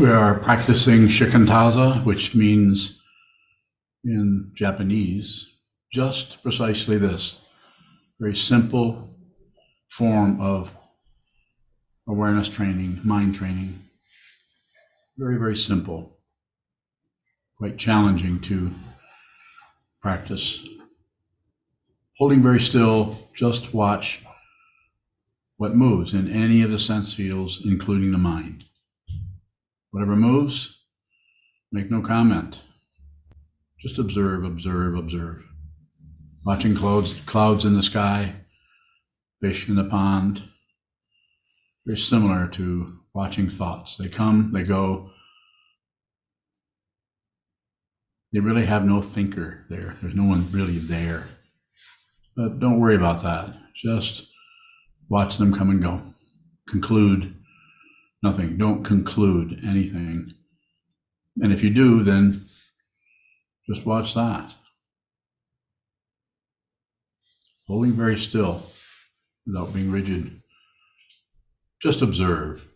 We are practicing shikantaza, which means in Japanese, just precisely this. Very simple form of awareness training, mind training. Very, very simple. Quite challenging to practice. Holding very still, just watch what moves in any of the sense fields, including the mind. Whatever moves, make no comment. Just observe, observe, observe. Watching clouds in the sky, fish in the pond. Very similar to watching thoughts. They come, they go. They really have no thinker there. There's no one really there. But don't worry about that. Just watch them come and go. Conclude nothing. Don't conclude anything. And if you do, then just watch that. Holding very still without being rigid. Just observe.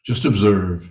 Just observe.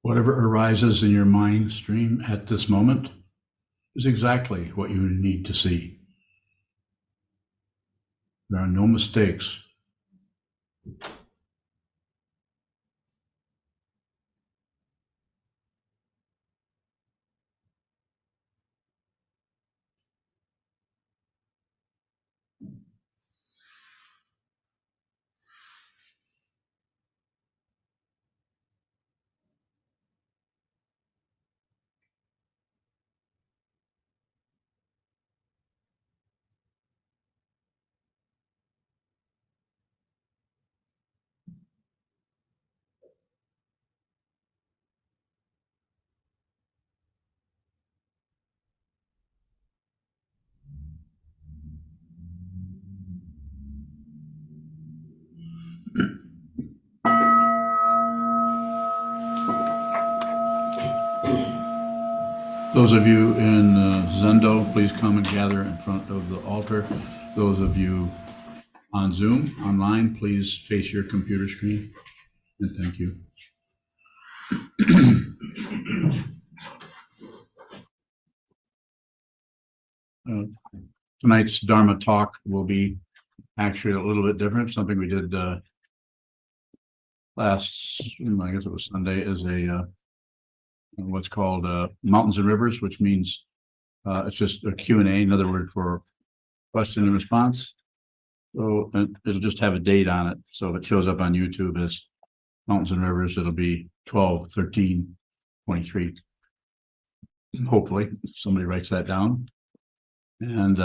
Whatever arises in your mind stream at this moment is exactly what you need to see. There are no mistakes. Those of you in Zendo, please come and gather in front of the altar. Those of you on Zoom, online, please face your computer screen. And thank you. Tonight's Dharma talk will be actually a little bit different. Something we did last, I guess it was Sunday, is a what's called Mountains and Rivers, which means it's just a Q&A, another word for question and response. So it'll just have a date on it. So if it shows up on YouTube as Mountains and Rivers, it'll be 12/13/23. Hopefully somebody writes that down. And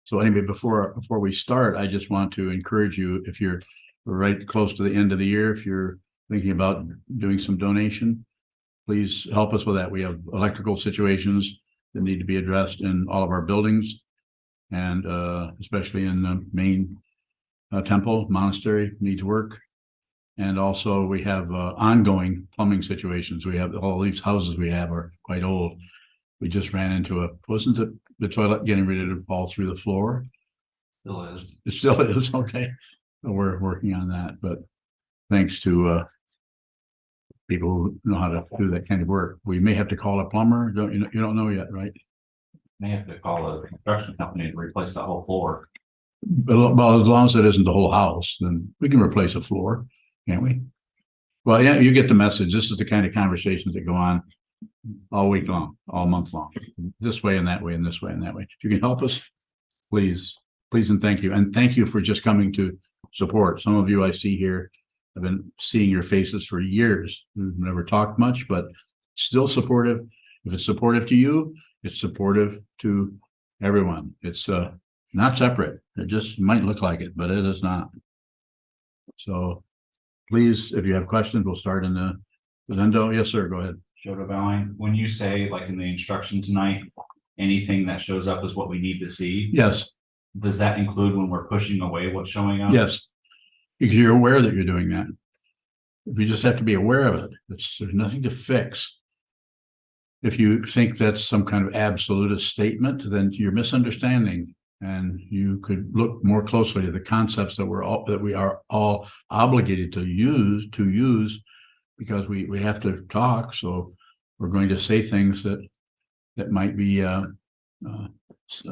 So anyway, before we start, I just want to encourage you, if you're right close to the end of the year, if you're thinking about doing some donation, please help us with that. We have electrical situations that need to be addressed in all of our buildings, and especially in the main temple, monastery needs work. And also we have ongoing plumbing situations. We have all these houses we have are quite old. We just ran into wasn't it the toilet getting ready to fall through the floor? Still is. It still is, okay. So we're working on that, but thanks to people who know how to do that kind of work. We may have to call a plumber. You don't know yet, right? May have to call a construction company to replace the whole floor. Well, as long as it isn't the whole house, then we can replace a floor, can't we? Well, yeah, you get the message. This is the kind of conversations that go on all week long, all month long, this way and that way and this way and that way. If you can help us, please, and thank you. And thank you for just coming to support. Some of you I see here, I've been seeing your faces for years. We've never talked much, but still supportive. If it's supportive to you, it's supportive to everyone. It's not separate. It just might look like it, but it is not. So please, if you have questions, we'll start in the window. Yes, sir. Go ahead. Shoto bowing. When you say, like in the instruction tonight, anything that shows up is what we need to see. Yes. Does that include when we're pushing away what's showing up? Yes. Because you're aware that you're doing that. We just have to be aware of it. There's nothing to fix. If you think that's some kind of absolutist statement, then you're misunderstanding, and you could look more closely to the concepts that we are all obligated to use because we have to talk. So we're going to say things that might be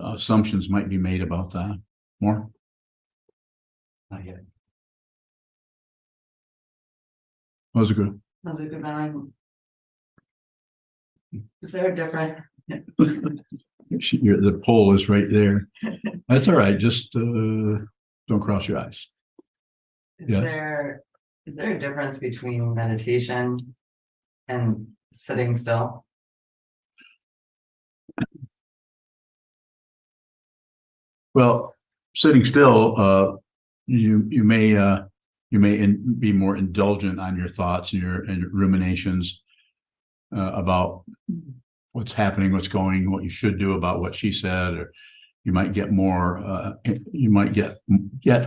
assumptions might be made about that. More? Not yet. Was it good? How's it going? Is there a difference? The poll is right there. That's all right. Just don't cross your eyes. Is Yes. there a difference between meditation and sitting still? Well, sitting still, you may be more indulgent on your thoughts and your ruminations about what's happening, what's going, what you should do about what she said, or you might get more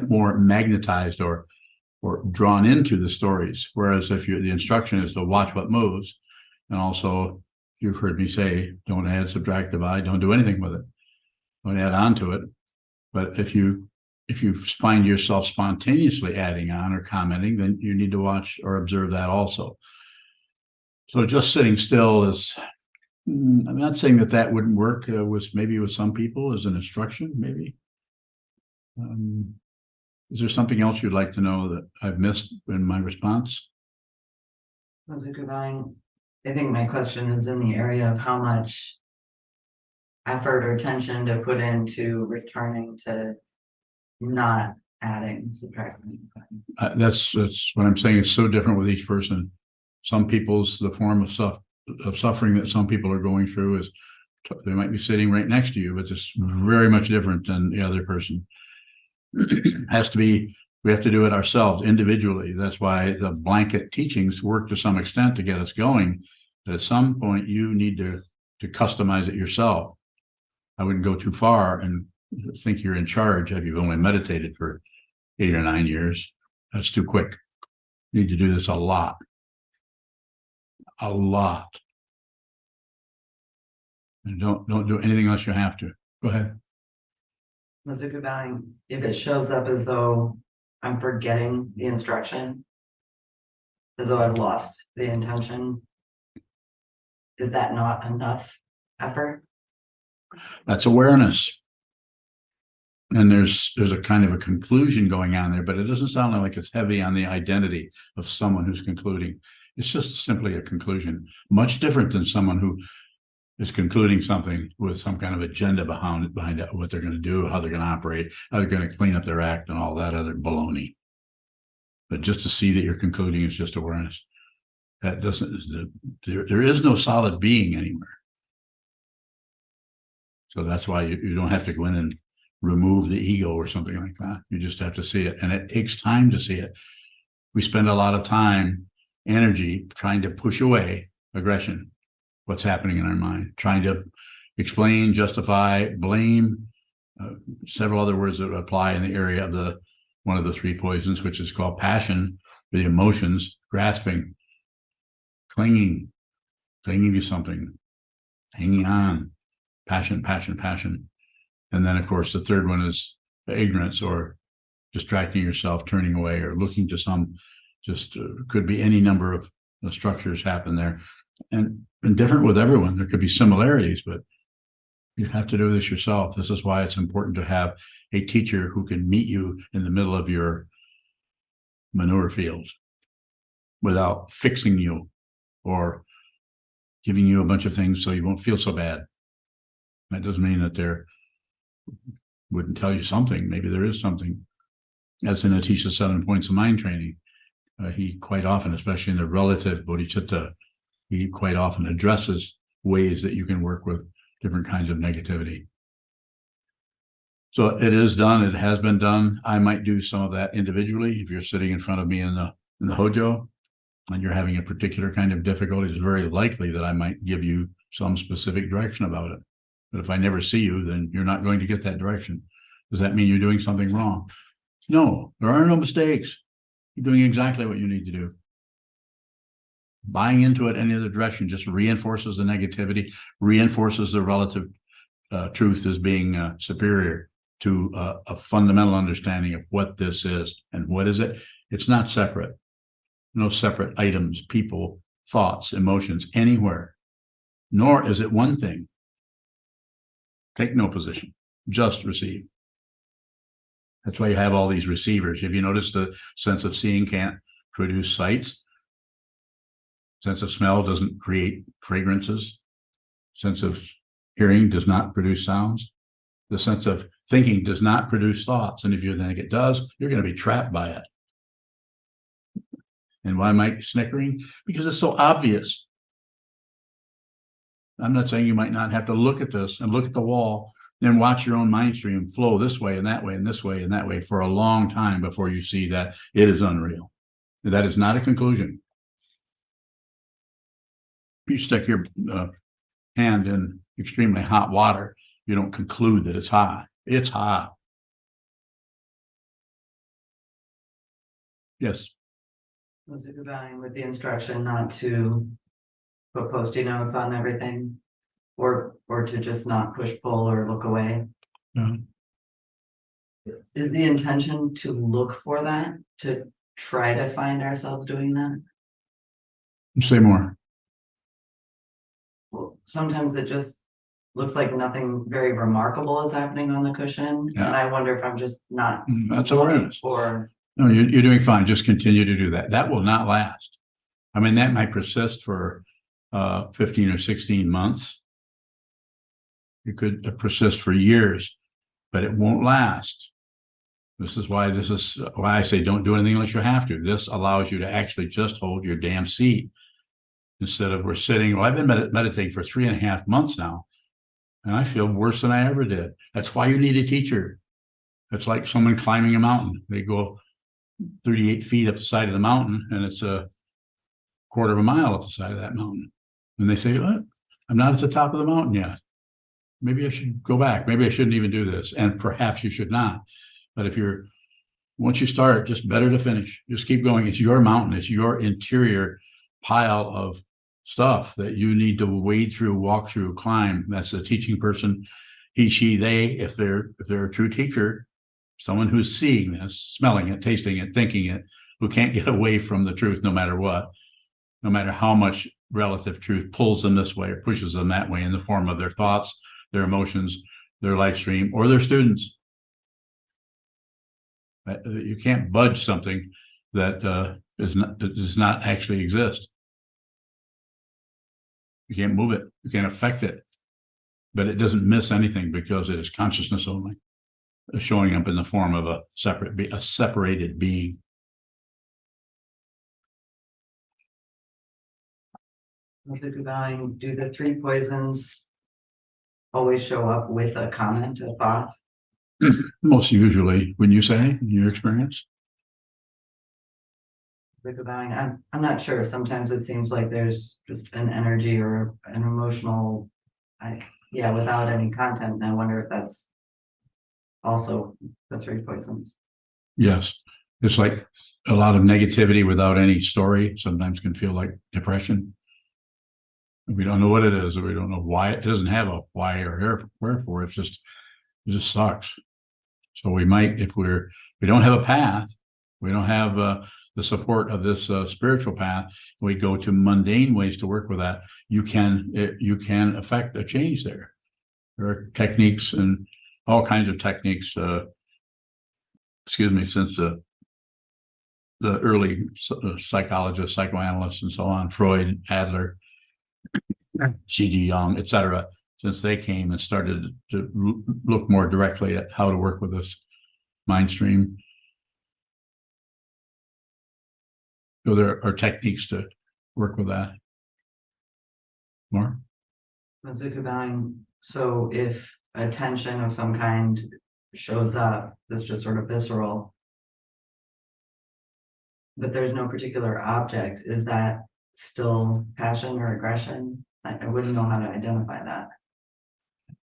more magnetized or drawn into the stories. Whereas if the instruction is to watch what moves, and also you've heard me say, don't add, subtract, divide, don't do anything with it, don't add on to it. But if you find yourself spontaneously adding on or commenting, then you need to watch or observe that also. So just sitting still is, I'm not saying that wouldn't work maybe with some people as an instruction, maybe. Is there something else you'd like to know that I've missed in my response? How's it going? I think my question is in the area of how much effort or attention to put into returning to not adding, subtracting. That's what I'm saying. It's so different with each person. Some people's the form of suffering that some people are going through is they might be sitting right next to you, but it's very much different than the other person. Has to be, we have to do it ourselves individually. That's why the blanket teachings work to some extent to get us going. But at some point you need to customize it yourself. I wouldn't go too far and think you're in charge if you've only meditated for 8 or 9 years. That's too quick. You need to do this a lot. And don't do anything unless you have to. Go ahead. Mr. Bowing, if it shows up as though I'm forgetting the instruction, as though I've lost the intention, is that not enough effort? That's awareness. And there's a kind of a conclusion going on there, but it doesn't sound like it's heavy on the identity of someone who's concluding. It's just simply a conclusion, much different than someone who is concluding something with some kind of agenda behind it, what they're going to do, how they're going to operate, how they're going to clean up their act, and all that other baloney. But just to see that you're concluding is just awareness. That doesn't. There is no solid being anywhere. So that's why you don't have to go in and remove the ego or something like that. You just have to see it. And it takes time to see it. We spend a lot of time, energy trying to push away aggression, what's happening in our mind, trying to explain, justify, blame, several other words that apply in the area of the one of the three poisons, which is called passion, the emotions, grasping, clinging to something, hanging on, passion. And then, of course, the third one is ignorance or distracting yourself, turning away, or looking to some, just could be any number of structures happen there. And different with everyone. There could be similarities, but you have to do this yourself. This is why it's important to have a teacher who can meet you in the middle of your manure field without fixing you or giving you a bunch of things so you won't feel so bad. That doesn't mean that they wouldn't tell you something. Maybe there is something. As in Atisha's 7 points of mind training, he quite often, especially in the relative bodhicitta, he quite often addresses ways that you can work with different kinds of negativity. So it is done. It has been done. I might do some of that individually. If you're sitting in front of me in the hojo and you're having a particular kind of difficulty, it's very likely that I might give you some specific direction about it. But if I never see you, then you're not going to get that direction. Does that mean you're doing something wrong? No, there are no mistakes. You're doing exactly what you need to do. Buying into it any other direction just reinforces the negativity, reinforces the relative truth as being superior to a fundamental understanding of what this is. And what is it? It's not separate. No separate items, people, thoughts, emotions, anywhere. Nor is it one thing. Take no position. Just receive. That's why you have all these receivers. If you notice, the sense of seeing can't produce sights. Sense of smell doesn't create fragrances. Sense of hearing does not produce sounds. The sense of thinking does not produce thoughts. And if you think it does, you're going to be trapped by it. And why am I snickering? Because it's so obvious. I'm not saying you might not have to look at this and look at the wall and watch your own mind stream flow this way and that way and this way and that way for a long time before you see that it is unreal. That is not a conclusion. You stick your hand in extremely hot water, you don't conclude that it's hot. It's hot. Yes. Was it goodbye with the instruction not to put Post-it notes on everything, or to just not push pull or look away? Yeah. Is the intention to look for that, to try to find ourselves doing that? Say more. Well, sometimes it just looks like nothing very remarkable is happening on the cushion, Yeah. and I wonder if I'm just not That's looking awareness. for. No, you're doing fine. Just continue to do that. That will not last. I mean, that might persist for 15 or 16 months. It could persist for years, but it won't last. This is why I say don't do anything unless you have to. This allows you to actually just hold your damn seat instead of we're sitting. Well, I've been meditating for 3.5 months now, and I feel worse than I ever did. That's why you need a teacher. It's like someone climbing a mountain. They go 38 feet up the side of the mountain, and it's a quarter of a mile up the side of that mountain. And they say, "What? I'm not at the top of the mountain yet. Maybe I should go back. Maybe I shouldn't even do this." And perhaps you should not. But once you start, just better to finish. Just keep going. It's your mountain. It's your interior pile of stuff that you need to wade through, walk through, climb. That's the teaching person. He, she, they, if they're a true teacher, someone who's seeing this, smelling it, tasting it, thinking it, who can't get away from the truth no matter what, no matter how much relative truth pulls them this way or pushes them that way in the form of their thoughts, their emotions, their life stream, or their students. You can't budge something that does not actually exist. You can't move it. You can't affect it. But it doesn't miss anything because it is consciousness only, showing up in the form of a separated being. Do the three poisons always show up with a comment, a thought? Most usually, when you say, in your experience? Like about, I'm not sure. Sometimes it seems like there's just an energy or an emotional, yeah, without any content. And I wonder if that's also the three poisons. Yes. It's like a lot of negativity without any story sometimes can feel like depression. We don't know what it is, or we don't know why. It doesn't have a why or wherefore. It just sucks. So we might, if we don't have a path, we don't have the support of this spiritual path, we go to mundane ways to work with that. You can affect a change there. There are techniques and all kinds of techniques. Since the early psychologists, psychoanalysts, and so on, Freud, Adler, C.G. Jung, etc., since they came and started to look more directly at how to work with this mind stream. So there are techniques to work with that. More? So if a tension of some kind shows up, that's just sort of visceral, but there's no particular object, is that still passion or aggression? I wouldn't know how to identify that.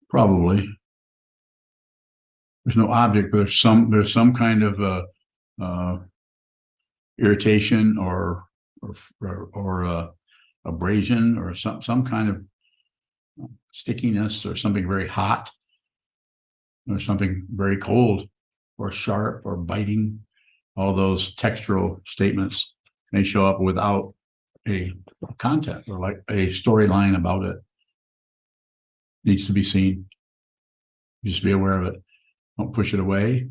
Probably. There's no object, but there's some kind of irritation or abrasion or some kind of stickiness or something very hot or something very cold or sharp or biting. All those textural statements may show up without a content or like a storyline about it. Needs to be seen. Just be aware of it. Don't push it away.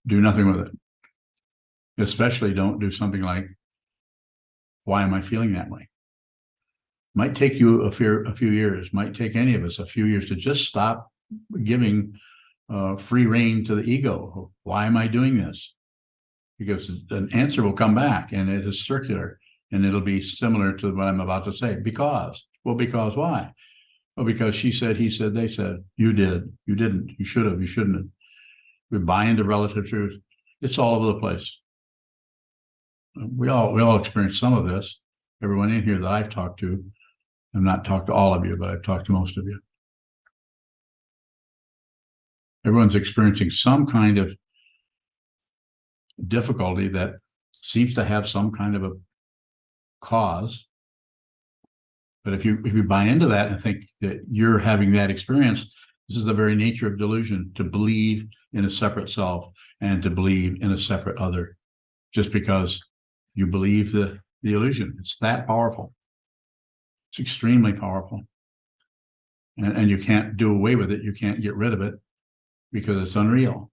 Do nothing with it. Especially don't do something like, why am I feeling that way? Might take you a few years, might take any of us a few years to just stop giving free rein to the ego. Why am I doing this? Because an answer will come back and it is circular and it'll be similar to what I'm about to say. Because why? Well, because she said, he said, they said, you did, you didn't, you should have, you shouldn't have. We buy into relative truth. It's all over the place. We all experience some of this. Everyone in here that I've talked to, I've not talked to all of you, but I've talked to most of you. Everyone's experiencing some kind of difficulty that seems to have some kind of a cause. But if you buy into that and think that you're having that experience, this is the very nature of delusion, to believe in a separate self and to believe in a separate other, just because you believe the illusion. It's that powerful. It's extremely powerful. And you can't do away with it. You can't get rid of it because it's unreal.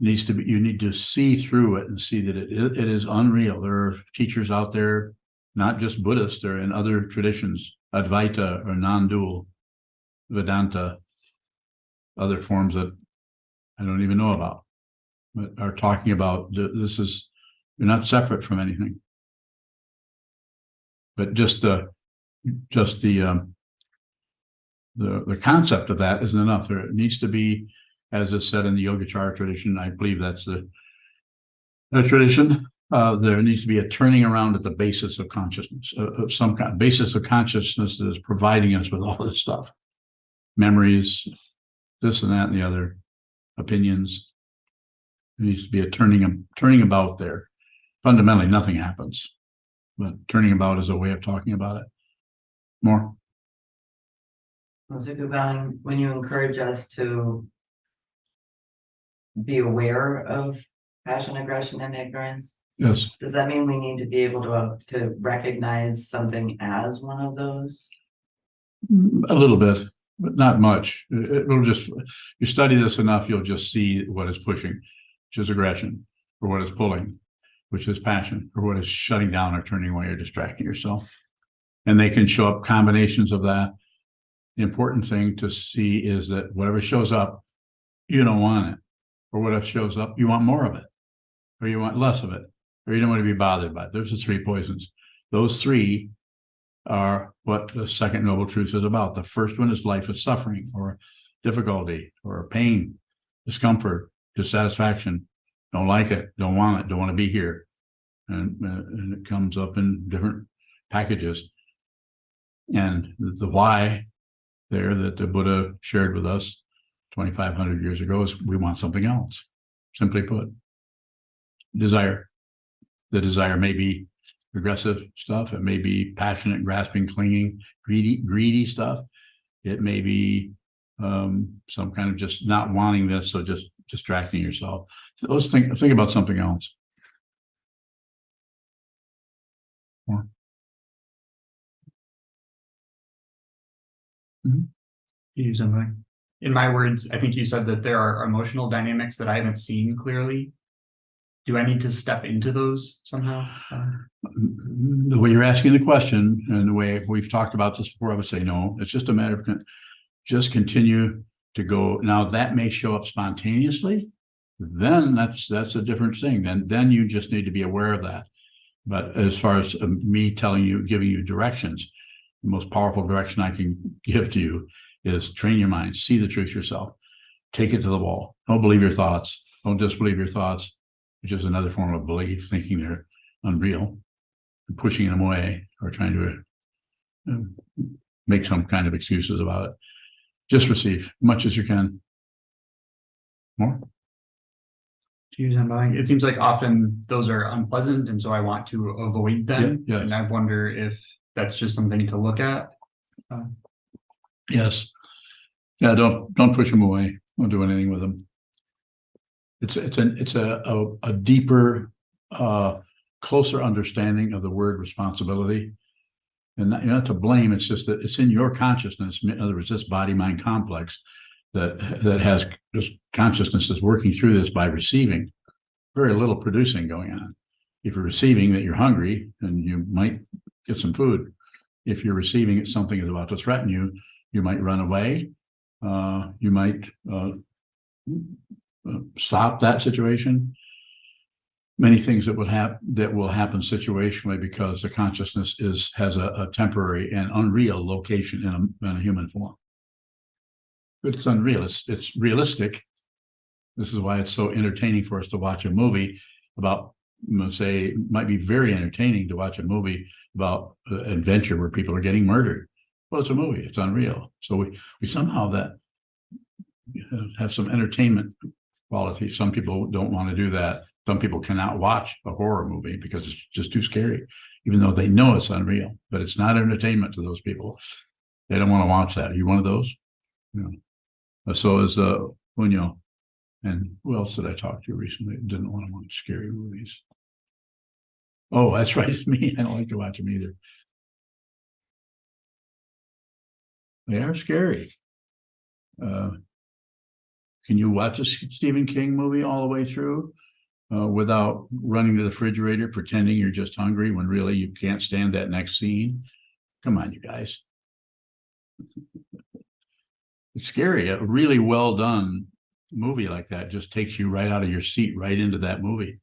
It needs to be, you need to see through it and see that it is unreal. There are teachers out there, not just Buddhists, they're in other traditions, Advaita or non-dual, Vedanta, other forms that I don't even know about, but are talking about this is, you're not separate from anything. But just the concept of that isn't enough. There needs to be, as is said in the Yogacara tradition, I believe that's the tradition. There needs to be a turning around at the basis of consciousness, of some kind. Basis of consciousness that is providing us with all this stuff, memories, this and that and the other, opinions. There needs to be a turning about there. Fundamentally, nothing happens, but turning about is a way of talking about it. More. When you encourage us to be aware of passion, aggression, and ignorance, Yes. does that mean we need to be able to recognize something as one of those? A little bit, but not much. It will just, you study this enough, you'll just see what is pushing, which is aggression, or what is pulling, which is passion, or what is shutting down or turning away or distracting yourself. And they can show up combinations of that. The important thing to see is that whatever shows up, you don't want it. Or whatever shows up, you want more of it, or you want less of it, or you don't want to be bothered by it. There's the three poisons. Those three are what the second noble truth is about. The first one is life is suffering, or difficulty or pain, discomfort, dissatisfaction, don't like it, don't want to be here. And it comes up in different packages. And the why there that the Buddha shared with us 2,500 years ago is we want something else. Simply put, desire. The desire may be aggressive stuff. It may be passionate, grasping, clinging, greedy stuff. It may be some kind of just not wanting this, so just distracting yourself. Those think about something else. More. Use something. In my words, I think you said that there are emotional dynamics that I haven't seen clearly. Do I need to step into those somehow? The way you're asking the question and the way we've talked about this before, I would say no. It's just a matter of just continue to go. Now that may show up spontaneously. Then that's a different thing. Then you just need to be aware of that. But as far as me telling you, giving you directions, the most powerful direction I can give to you is train your mind, see the truth yourself, take it to the wall. Don't believe your thoughts. Don't disbelieve your thoughts, which is another form of belief, thinking they're unreal, and pushing them away or trying to make some kind of excuses about it. Just receive much as you can. More? It seems like often those are unpleasant, and so I want to avoid them. Yeah. And I wonder if that's just something to look at. Yes. Yeah. Don't push them away. Don't do anything with them. It's a deeper, closer understanding of the word responsibility, and you're not to blame. It's just that it's in your consciousness. In other words, this body-mind complex that has this consciousness is working through this by receiving, very little producing going on. If you're receiving that you're hungry, and you might get some food. If you're receiving that something is about to threaten you, you might run away. You might stop that situation. Many things that will happen situationally because the consciousness has a temporary and unreal location in a human form. But it's unreal. It's realistic. This is why it's so entertaining for us to watch a movie about, say, it might be very entertaining to watch a movie about adventure where people are getting murdered. Well, it's a movie. It's unreal. So we somehow that have some entertainment quality. Some people don't want to do that. Some people cannot watch a horror movie because it's just too scary, even though they know it's unreal. But it's not entertainment to those people. They don't want to watch that. Are you one of those? So is Unyo. And who else did I talk to recently that didn't want to watch scary movies? Oh, that's right. It's me. I don't like to watch them either. They are scary. Can you watch a Stephen King movie all the way through without running to the refrigerator, pretending you're just hungry when really you can't stand that next scene? Come on, you guys. It's scary. A really well done movie like that just takes you right out of your seat, right into that movie.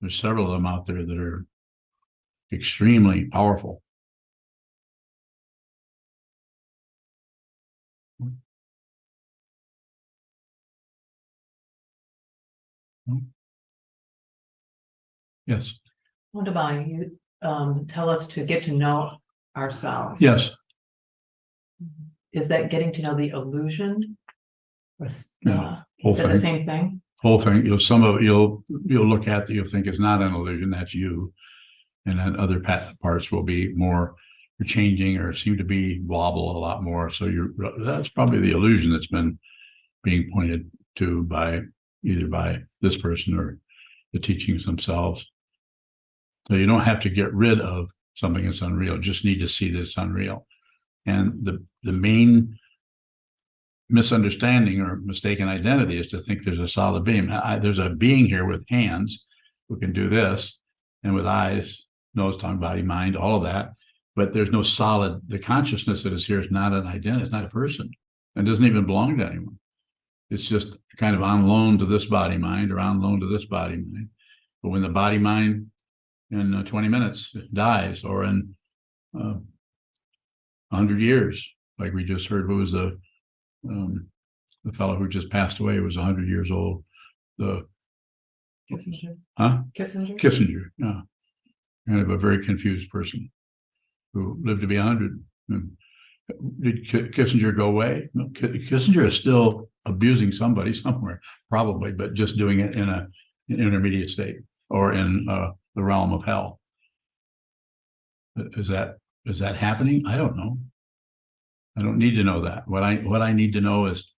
There's several of them out there that are extremely powerful. Yes. What about you? Tell us to get to know ourselves. Yes. Is that getting to know the illusion? Or, Yeah, whole is it the thing. same thing? Whole thing. You'll look at that you'll think is not an illusion. That's you, and then other parts will be more changing or seem to be wobble a lot more. So that's probably the illusion that's been being pointed to by either by this person or the teachings themselves. So you don't have to get rid of something that's unreal. You just need to see that it's unreal. And the main misunderstanding or mistaken identity is to think there's a solid being. There's a being here with hands who can do this, and with eyes, nose, tongue, body, mind, all of that. But there's no solid. The consciousness that is here is not an identity. It's not a person, and doesn't even belong to anyone. It's just kind of on loan to this body mind or on loan to this body mind. But when the body mind in 20 minutes dies, or in 100 years, like we just heard, who was the the fellow who just passed away was 100 years old. The Kissinger. huh? Kissinger. Kissinger, yeah, kind of a very confused person who lived to be 100. Did Kissinger go away? No, Kissinger is still abusing somebody somewhere, probably, but just doing it in an intermediate state or in the realm of hell. Is that happening? I don't know. I don't need to know that. What I need to know is,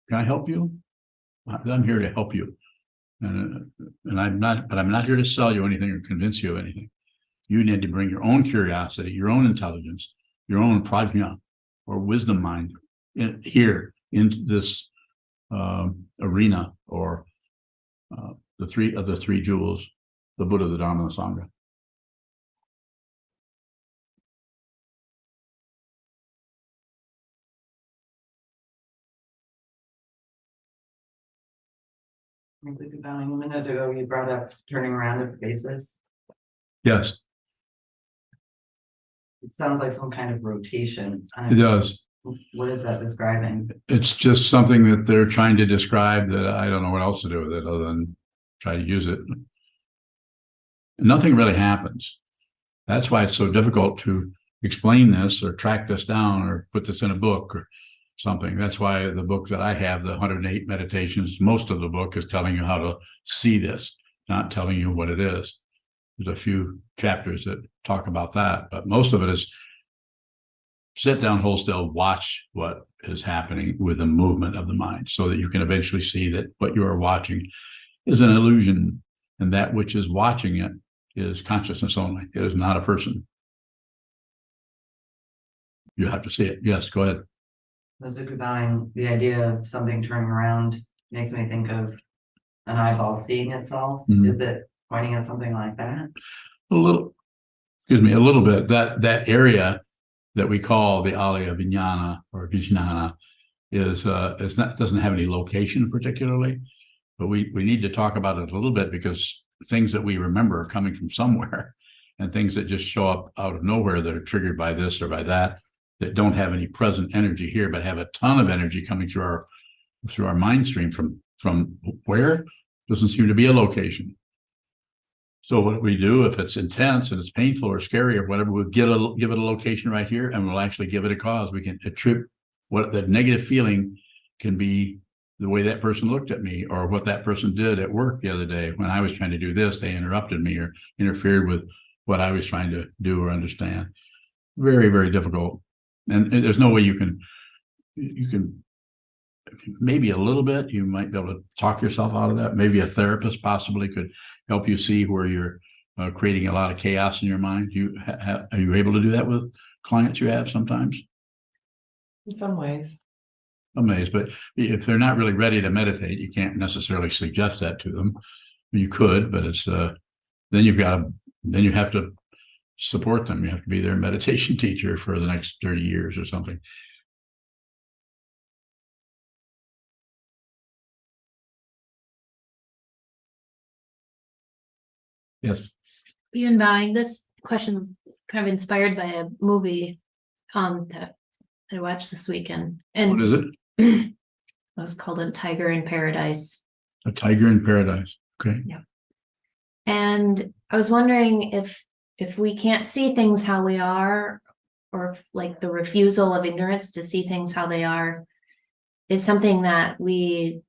can I help you? I'm here to help you, and I'm not here to sell you anything or convince you of anything. You need to bring your own curiosity, your own intelligence, your own prajna or wisdom mind here into this arena, or the three jewels, the Buddha, the Dharma, and the Sangha. About a minute ago, you brought up turning around of faces. Yes, It sounds like some kind of rotation. it does. What is that describing? It's just something that they're trying to describe that I don't know what else to do with it other than try to use it. Nothing really happens. That's why it's so difficult to explain this or track this down or put this in a book or something. That's why the book that I have, the 108 Meditations, most of the book is telling you how to see this, not telling you what it is. There's a few chapters that talk about that, but most of it is sit down, hold still, watch what is happening with the movement of the mind so that you can eventually see that what you are watching is an illusion, and that which is watching it is consciousness only. It is not a person. You have to see it. Yes, go ahead. The idea of something turning around makes me think of an eyeball seeing itself. Mhm. Is it pointing at something like that? A little bit. That area that we call the alaya vijnana or vijnana is not, doesn't have any location particularly, but we need to talk about it a little bit because things that we remember are coming from somewhere, and things that just show up out of nowhere that are triggered by this or by that don't have any present energy here, but have a ton of energy coming through our mind stream from where doesn't seem to be a location. So what we do, if it's intense and it's painful or scary or whatever, we'll give it a location right here, and we'll actually give it a cause. We can attribute what the negative feeling can be, the way that person looked at me, or what that person did at work the other day when I was trying to do this, they interrupted me or interfered with what I was trying to do or understand. Very, very difficult. And there's no way you can maybe a little bit, you might be able to talk yourself out of that. Maybe a therapist possibly could help you see where you're creating a lot of chaos in your mind. Are you able to do that with clients you have sometimes? In some ways. Amazed, but if they're not really ready to meditate, you can't necessarily suggest that to them. You could, but it's then you have to support them. You have to be their meditation teacher for the next 30 years or something. Yes. Been buying this question's kind of inspired by a movie that I watched this weekend, What and is it? it was called A Tiger in Paradise. A Tiger in Paradise. Okay. And I was wondering if we can't see things how we are, or if, like, the refusal of ignorance to see things how they are is something that we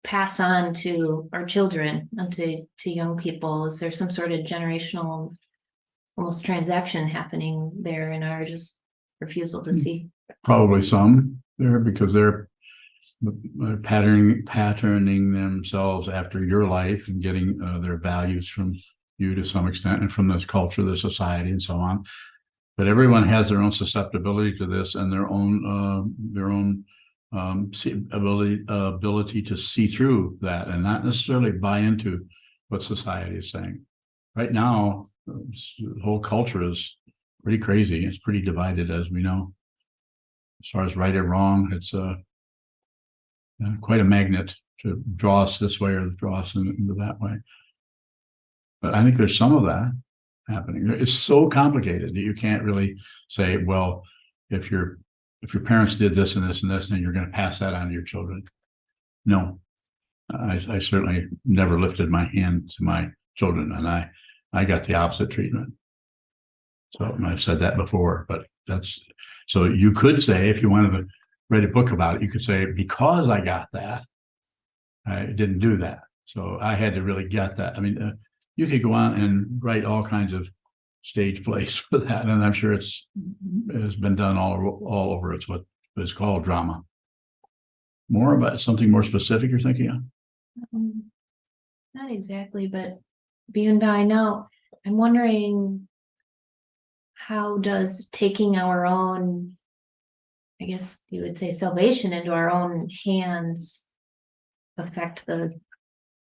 pass on to our children and to young people. Is there some sort of generational almost transaction happening there in our just refusal to see? Probably some there, because they're patterning themselves after your life and getting their values from you to some extent, and from this culture, the society, and so on. But everyone has their own susceptibility to this, and their own ability to see through that and not necessarily buy into what society is saying. Right now, the whole culture is pretty crazy. It's pretty divided, as we know. As far as right or wrong, it's quite a magnet to draw us this way or draw us into that way. But I think there's some of that happening. It's so complicated that you can't really say, well, if if your parents did this and this and this, then you're going to pass that on to your children. No, I certainly never lifted my hand to my children, and I got the opposite treatment. So I've said that before, but that's, so you could say, if you wanted to write a book about it, you could say, because I got that, I didn't do that. So I had to really get that. I mean, you could go on and write all kinds of stage plays for that, and I'm sure it's been done all over. It's what is called drama. More about something more specific you're thinking of? Not exactly, but being by now, I'm wondering, how does taking our own, I guess you would say, salvation into our own hands affect the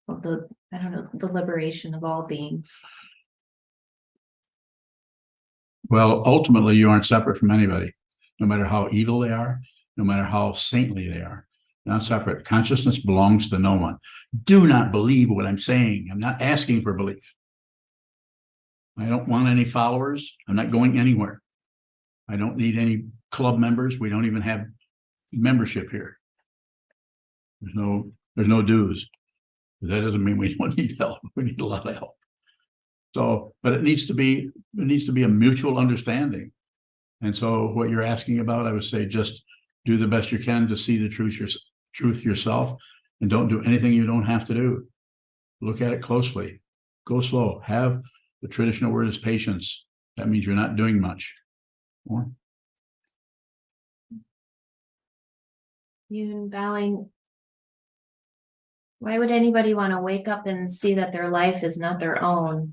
I don't know, the liberation of all beings? Well, ultimately, you aren't separate from anybody, no matter how evil they are, no matter how saintly they are. You're not separate. Consciousness belongs to no one. Do not believe what I'm saying. I'm not asking for belief. I don't want any followers. I'm not going anywhere. I don't need any club members. We don't even have membership here. There's no dues. That doesn't mean we don't need help. We need a lot of help. So, but it needs to be a mutual understanding. And so what you're asking about, I would say, just do the best you can to see the truth yourself, and don't do anything you don't have to do. Look at it closely. Go slow. Have, the traditional word is patience. That means you're not doing much. More? You bowing. Why would anybody want to wake up and see that their life is not their own?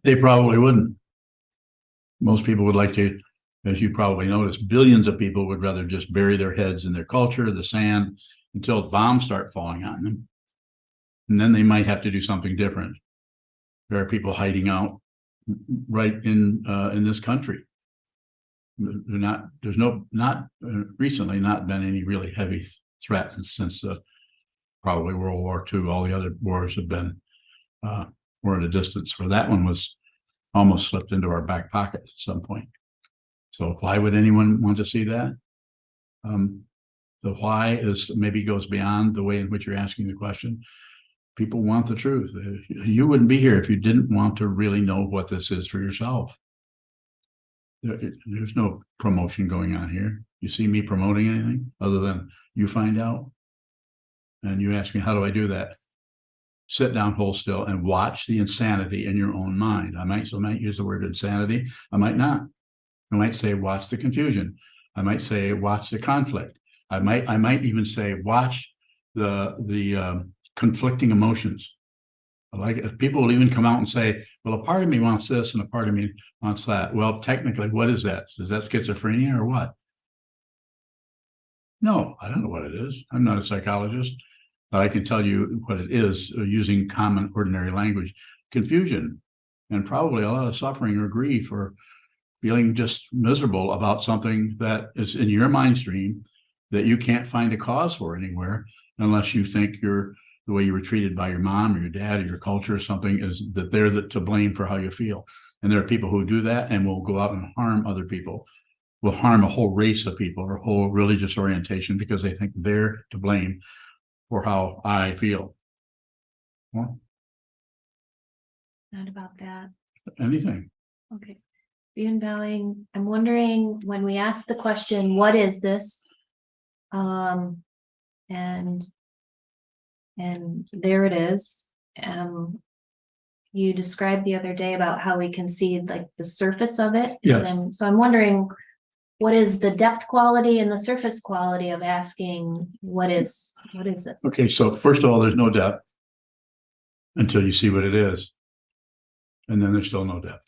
They probably wouldn't. Most people would like to, as you probably noticed, billions of people would rather just bury their heads in their culture, the sand, until bombs start falling on them. And then they might have to do something different. There are people hiding out right in this country. There's not recently not been any really heavy threat since probably World War II. All the other wars have been were at a distance, where that one was almost slipped into our back pocket at some point. So why would anyone want to see that? The why is maybe goes beyond the way in which you're asking the question. People want the truth. You wouldn't be here if you didn't want to really know what this is for yourself. There's no promotion going on here. You see me promoting anything other than you find out? And you ask me, how do I do that? Sit down, hold still, and watch the insanity in your own mind. I might use the word insanity. I might not. I might say, watch the confusion. I might say, watch the conflict. I might even say, watch the conflicting emotions. I like it. People will even come out and say, well, a part of me wants this and a part of me wants that. Well, technically, what is that? Is that schizophrenia or what? No, I don't know what it is. I'm not a psychologist, but I can tell you what it is using common, ordinary language. Confusion, and probably a lot of suffering or grief, or feeling just miserable about something that is in your mind stream that you can't find a cause for anywhere, unless you think the way you were treated by your mom or your dad or your culture or something, is that they're to blame for how you feel. And there are people who do that and will go out and harm other people, will harm a whole race of people or a whole religious orientation because they think they're to blame for how I feel. Well, Not about that. anything. Okay. Beyond bowing, I'm wondering, when we ask the question, what is this? And there it is. You described the other day about how we can see like the surface of it. Yes. And so I'm wondering, what is the depth quality and the surface quality of asking, what is this? Okay, so first of all, there's no depth until you see what it is. And then there's still no depth.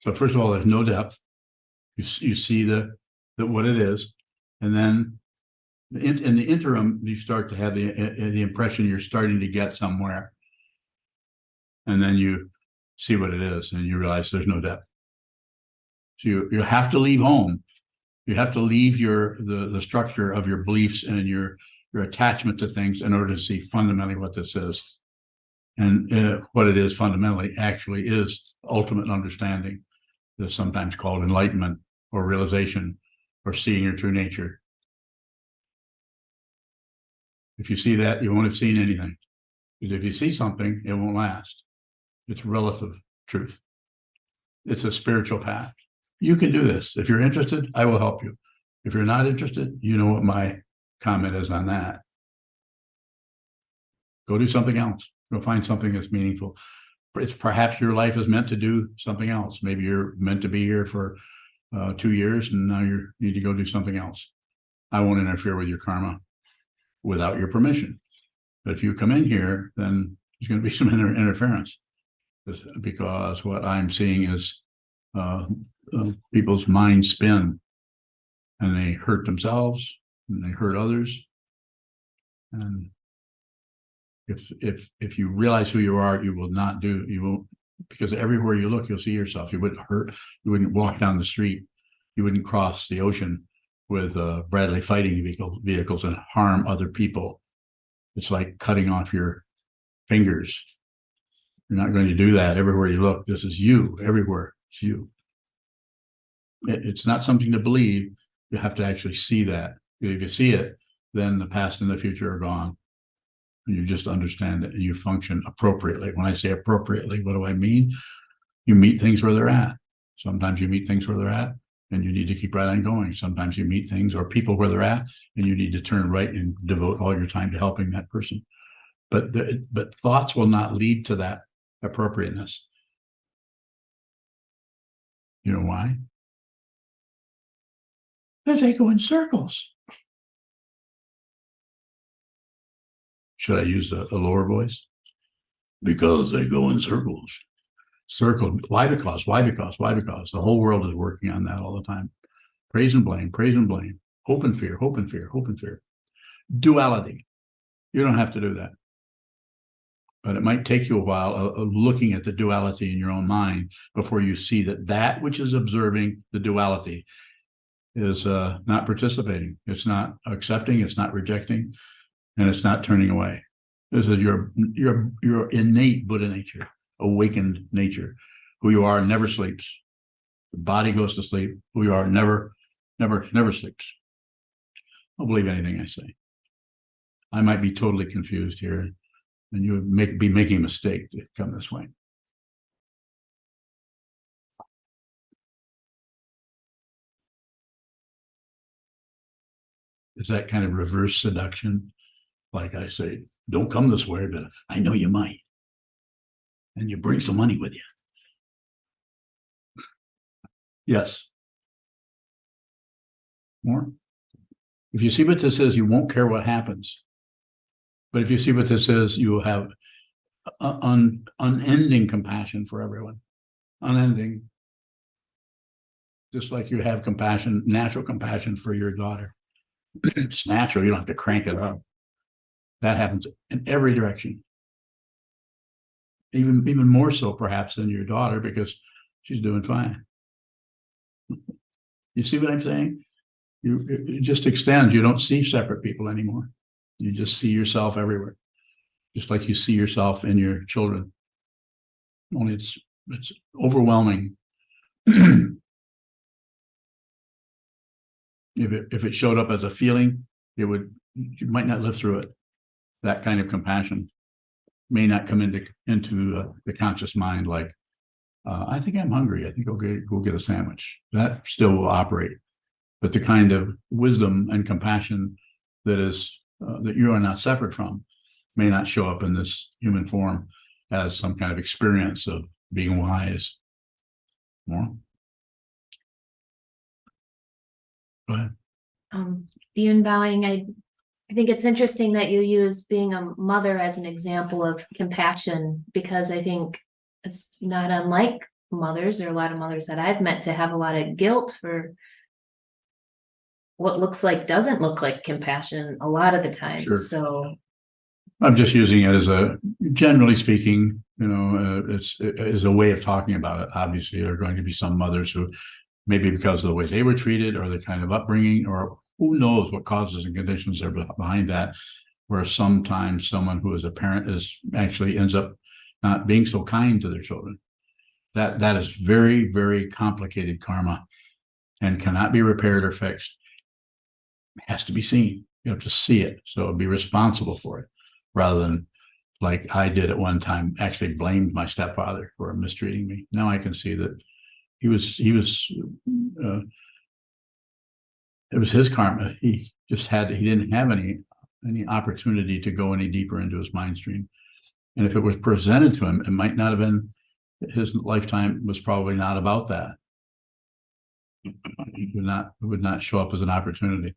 So first of all, there's no depth. You see what it is. And then in the interim, you start to have the impression you're starting to get somewhere. And then you see what it is and you realize there's no depth. So you have to leave home. You have to leave the structure of your beliefs and your attachment to things in order to see fundamentally what this is. And what it is fundamentally actually is ultimate understanding, that's sometimes called enlightenment or realization or seeing your true nature. If you see that, you won't have seen anything. Because if you see something, it won't last. It's relative truth. It's a spiritual path. You can do this. If you're interested, I will help you. If you're not interested, you know what my comment is on that. Go do something else. Go find something that's meaningful. It's perhaps your life is meant to do something else. Maybe you're meant to be here for 2 years and now you need to go do something else. I won't interfere with your karma without your permission. But if you come in here, then there's going to be some interference, because what I'm seeing is people's minds spin and they hurt themselves and they hurt others. And if you realize who you are, you won't, because everywhere you look, you'll see yourself. You wouldn't hurt, you wouldn't walk down the street, you wouldn't cross the ocean with Bradley fighting vehicles and harm other people. It's like cutting off your fingers. You're not going to do that everywhere you look. This is you, everywhere, it's you. It's not something to believe. You have to actually see that. If you see it, then the past and the future are gone. And you just understand it and you function appropriately. When I say appropriately, what do I mean? You meet things where they're at. Sometimes you meet things where they're at and you need to keep right on going. Sometimes you meet things or people where they're at and you need to turn right and devote all your time to helping that person. But thoughts will not lead to that appropriateness. You know why? Because they go in circles. Should I use a lower voice? Because they go in circles. Circle. Why? Because. The whole world is working on that all the time. Praise and blame, praise and blame. Hope and fear, hope and fear, hope and fear. Duality. You don't have to do that. But it might take you a while of looking at the duality in your own mind before you see that which is observing the duality is not participating. It's not accepting, it's not rejecting, and it's not turning away. This is your innate Buddha nature, awakened nature. Who you are never sleeps. The body goes to sleep. Who you are never sleeps. Don't believe anything I say. I might be totally confused here, and you would be making a mistake to come this way. Is that kind of reverse seduction? Like I say, don't come this way, but I know you might. And you bring some money with you. Yes. More? If you see what this is, you won't care what happens. But if you see what this is, you will have unending compassion for everyone. Unending. Just like you have compassion, natural compassion for your daughter. It's natural. You don't have to crank it up. That happens in every direction. Even more so perhaps than your daughter, because she's doing fine. You see what I'm saying? It just extends. You don't see separate people anymore. You just see yourself everywhere. Just like you see yourself in your children. Only it's overwhelming. If it showed up as a feeling, you might not live through it. That kind of compassion may not come into the conscious mind like, I think I'm hungry. I think I'll go get a sandwich. That still will operate. But the kind of wisdom and compassion that you are not separate from may not show up in this human form as some kind of experience of being wise. More? Go ahead. Yun Bowing, I think it's interesting that you use being a mother as an example of compassion, because I think it's not unlike mothers. There are a lot of mothers that I've met to have a lot of guilt for what doesn't look like compassion a lot of the time. Sure. So I'm just using it as generally speaking, it's as a way of talking about it. Obviously, there are going to be some mothers who, maybe because of the way they were treated or the kind of upbringing, or who knows what causes and conditions are behind that, where sometimes someone who is a parent actually ends up not being so kind to their children. That is very, very complicated karma and cannot be repaired or fixed. It has to be seen. You have to see it. So be responsible for it rather than like I did at one time, actually blamed my stepfather for mistreating me. Now I can see that it was his karma. He didn't have any opportunity to go any deeper into his mind stream. And if it was presented to him, it might not have been, his lifetime was probably not about that. It would not show up as an opportunity.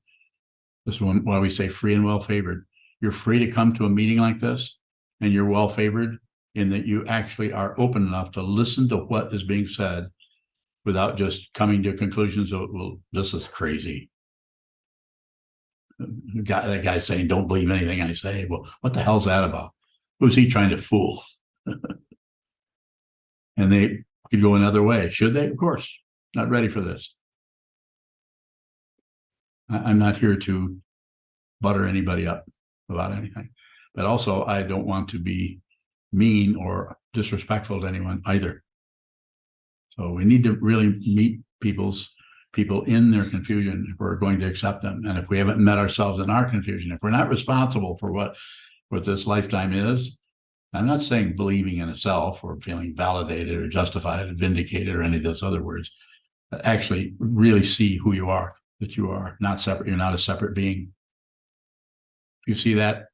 This is why we say free and well favored. You're free to come to a meeting like this, and you're well favored in that you actually are open enough to listen to what is being said without just coming to conclusions of, well, this is crazy. That guy's saying, don't believe anything I say. Well, what the hell's that about? Who's he trying to fool? And they could go another way. Should they? Of course. Not ready for this. I'm not here to butter anybody up about anything. But also, I don't want to be mean or disrespectful to anyone either. So we need to really meet people in their confusion if we're going to accept them. And if we haven't met ourselves in our confusion, if we're not responsible for what this lifetime is, I'm not saying believing in a self or feeling validated or justified or vindicated or any of those other words. Actually really see who you are, that you are not separate. You're not a separate being. If you see that,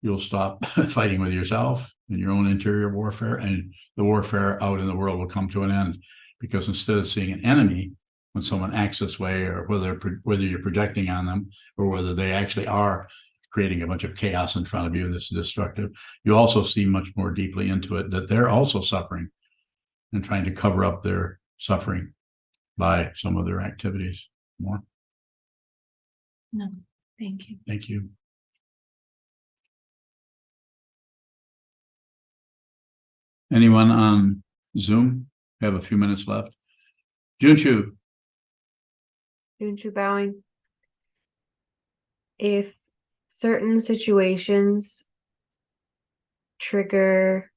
you'll stop fighting with yourself and your own interior warfare, and the warfare out in the world will come to an end. Because instead of seeing an enemy when someone acts this way, or whether you're projecting on them or whether they actually are creating a bunch of chaos in front of you that's destructive, you also see much more deeply into it that they're also suffering and trying to cover up their suffering by some of their activities. More? No, thank you. Thank you. Anyone on Zoom? We have a few minutes left. Junchu. Junchu bowing. If certain situations trigger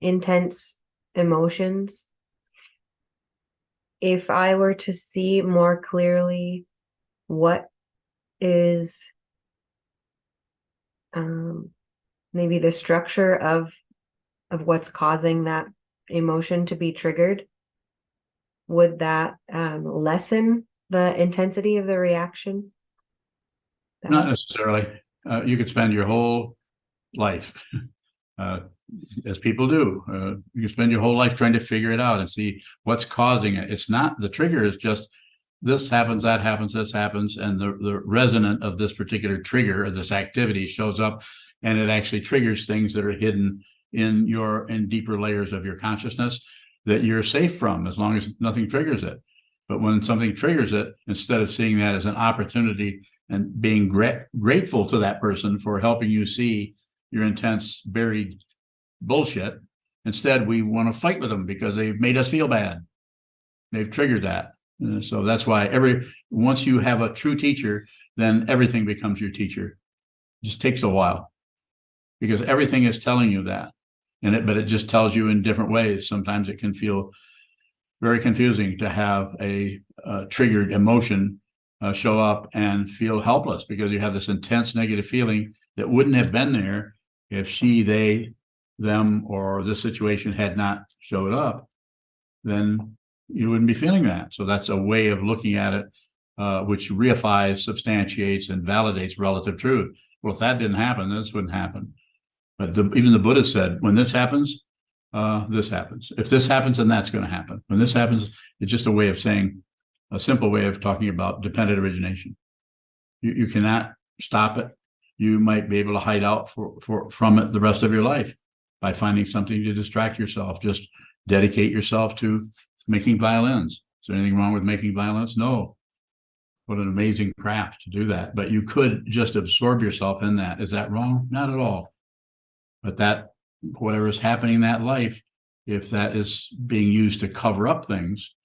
intense emotions, if I were to see more clearly what is maybe the structure of what's causing that emotion to be triggered, would that lessen the intensity of the reaction? Not necessarily. You could spend your whole life, as people do, you can spend your whole life trying to figure it out and see what's causing it. It's not, the trigger is just this happens, that happens, this happens, and the resonant of this particular trigger or this activity shows up, and it actually triggers things that are hidden in deeper layers of your consciousness that you're safe from, as long as nothing triggers it. But when something triggers it, instead of seeing that as an opportunity and being grateful to that person for helping you see your intense buried bullshit, instead we want to fight with them because they've made us feel bad. They've triggered that. So that's why once you have a true teacher, then everything becomes your teacher. It just takes a while because everything is telling you that. But it just tells you in different ways. Sometimes it can feel very confusing to have a triggered emotion show up and feel helpless because you have this intense negative feeling that wouldn't have been there if she, they, them, or this situation had not showed up. Then you wouldn't be feeling that. So that's a way of looking at it, which reifies, substantiates, and validates relative truth. Well, if that didn't happen, this wouldn't happen. But even the Buddha said, when this happens, this happens. If this happens, then that's going to happen. When this happens, it's just a way of saying, a simple way of talking about dependent origination. You cannot stop it. You might be able to hide out from it the rest of your life by finding something to distract yourself. Just dedicate yourself to making violins. Is there anything wrong with making violins? No. What an amazing craft to do that. But you could just absorb yourself in that. Is that wrong? Not at all. But that, whatever is happening in that life, if that is being used to cover up things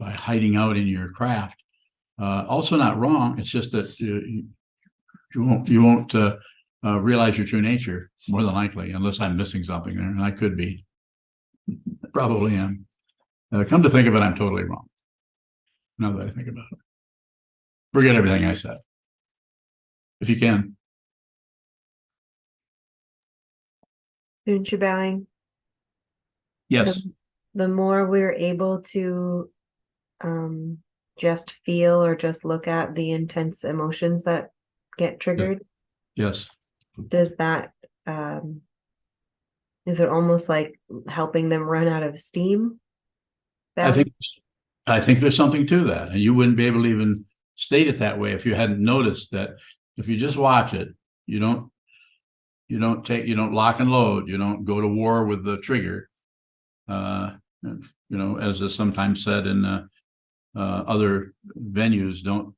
by hiding out in your craft, also not wrong. It's just that you won't realize your true nature, more than likely, unless I'm missing something there, and I could be. Probably am. Come to think of it, I'm totally wrong. Now that I think about it. Forget everything I said. If you can. Student bowing. Yes, The more we're able to just feel or just look at the intense emotions that get triggered, yes. does that is it almost like helping them run out of steam? I think there's something to that, and you wouldn't be able to even state it that way if you hadn't noticed that. If you just watch it, you don't lock and load, you don't go to war with the trigger. As is sometimes said in other venues, don't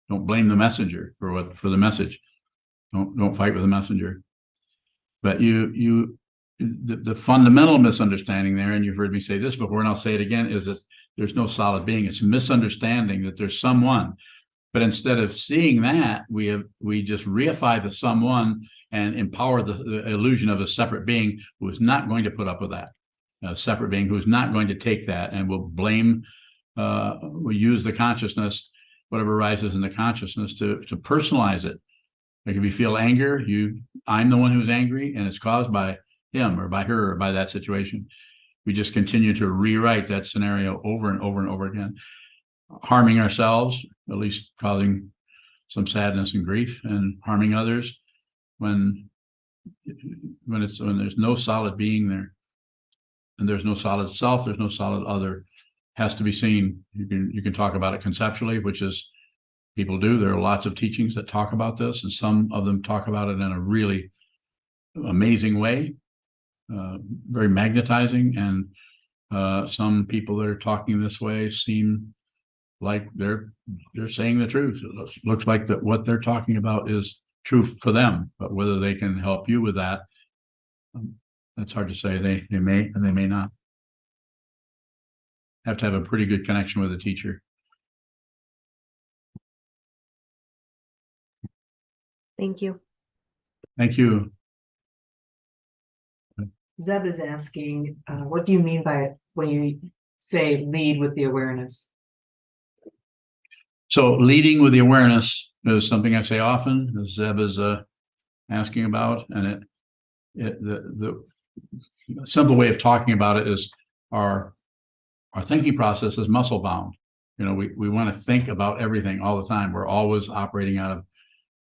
blame the messenger for the message. Don't fight with the messenger. But the fundamental misunderstanding there, and you've heard me say this before, and I'll say it again, is that there's no solid being. It's misunderstanding that there's someone. But instead of seeing that, we just reify the someone and empower the illusion of a separate being who is not going to put up with that. A separate being who's not going to take that and will blame, will use the consciousness, whatever arises in the consciousness, to personalize it. Like if you feel anger, I'm the one who's angry, and it's caused by him or by her or by that situation. We just continue to rewrite that scenario over and over and over again, harming ourselves, at least causing some sadness and grief, and harming others when there's no solid being there, and there's no solid self, there's no solid other. Has to be seen. You can talk about it conceptually, which is people do. There are lots of teachings that talk about this, and some of them talk about it in a really amazing way, very magnetizing, and some people that are talking this way seem like they're saying the truth. It looks like that what they're talking about is true for them, but whether they can help you with that, that's hard to say. They may and they may not. Have to have a pretty good connection with a teacher. Thank you. Thank you. Zeb is asking, what do you mean by it when you say lead with the awareness? So leading with the awareness is something I say often, as Zeb is asking about, and the simple way of talking about it is our thinking process is muscle bound. We want to think about everything all the time. We're always operating out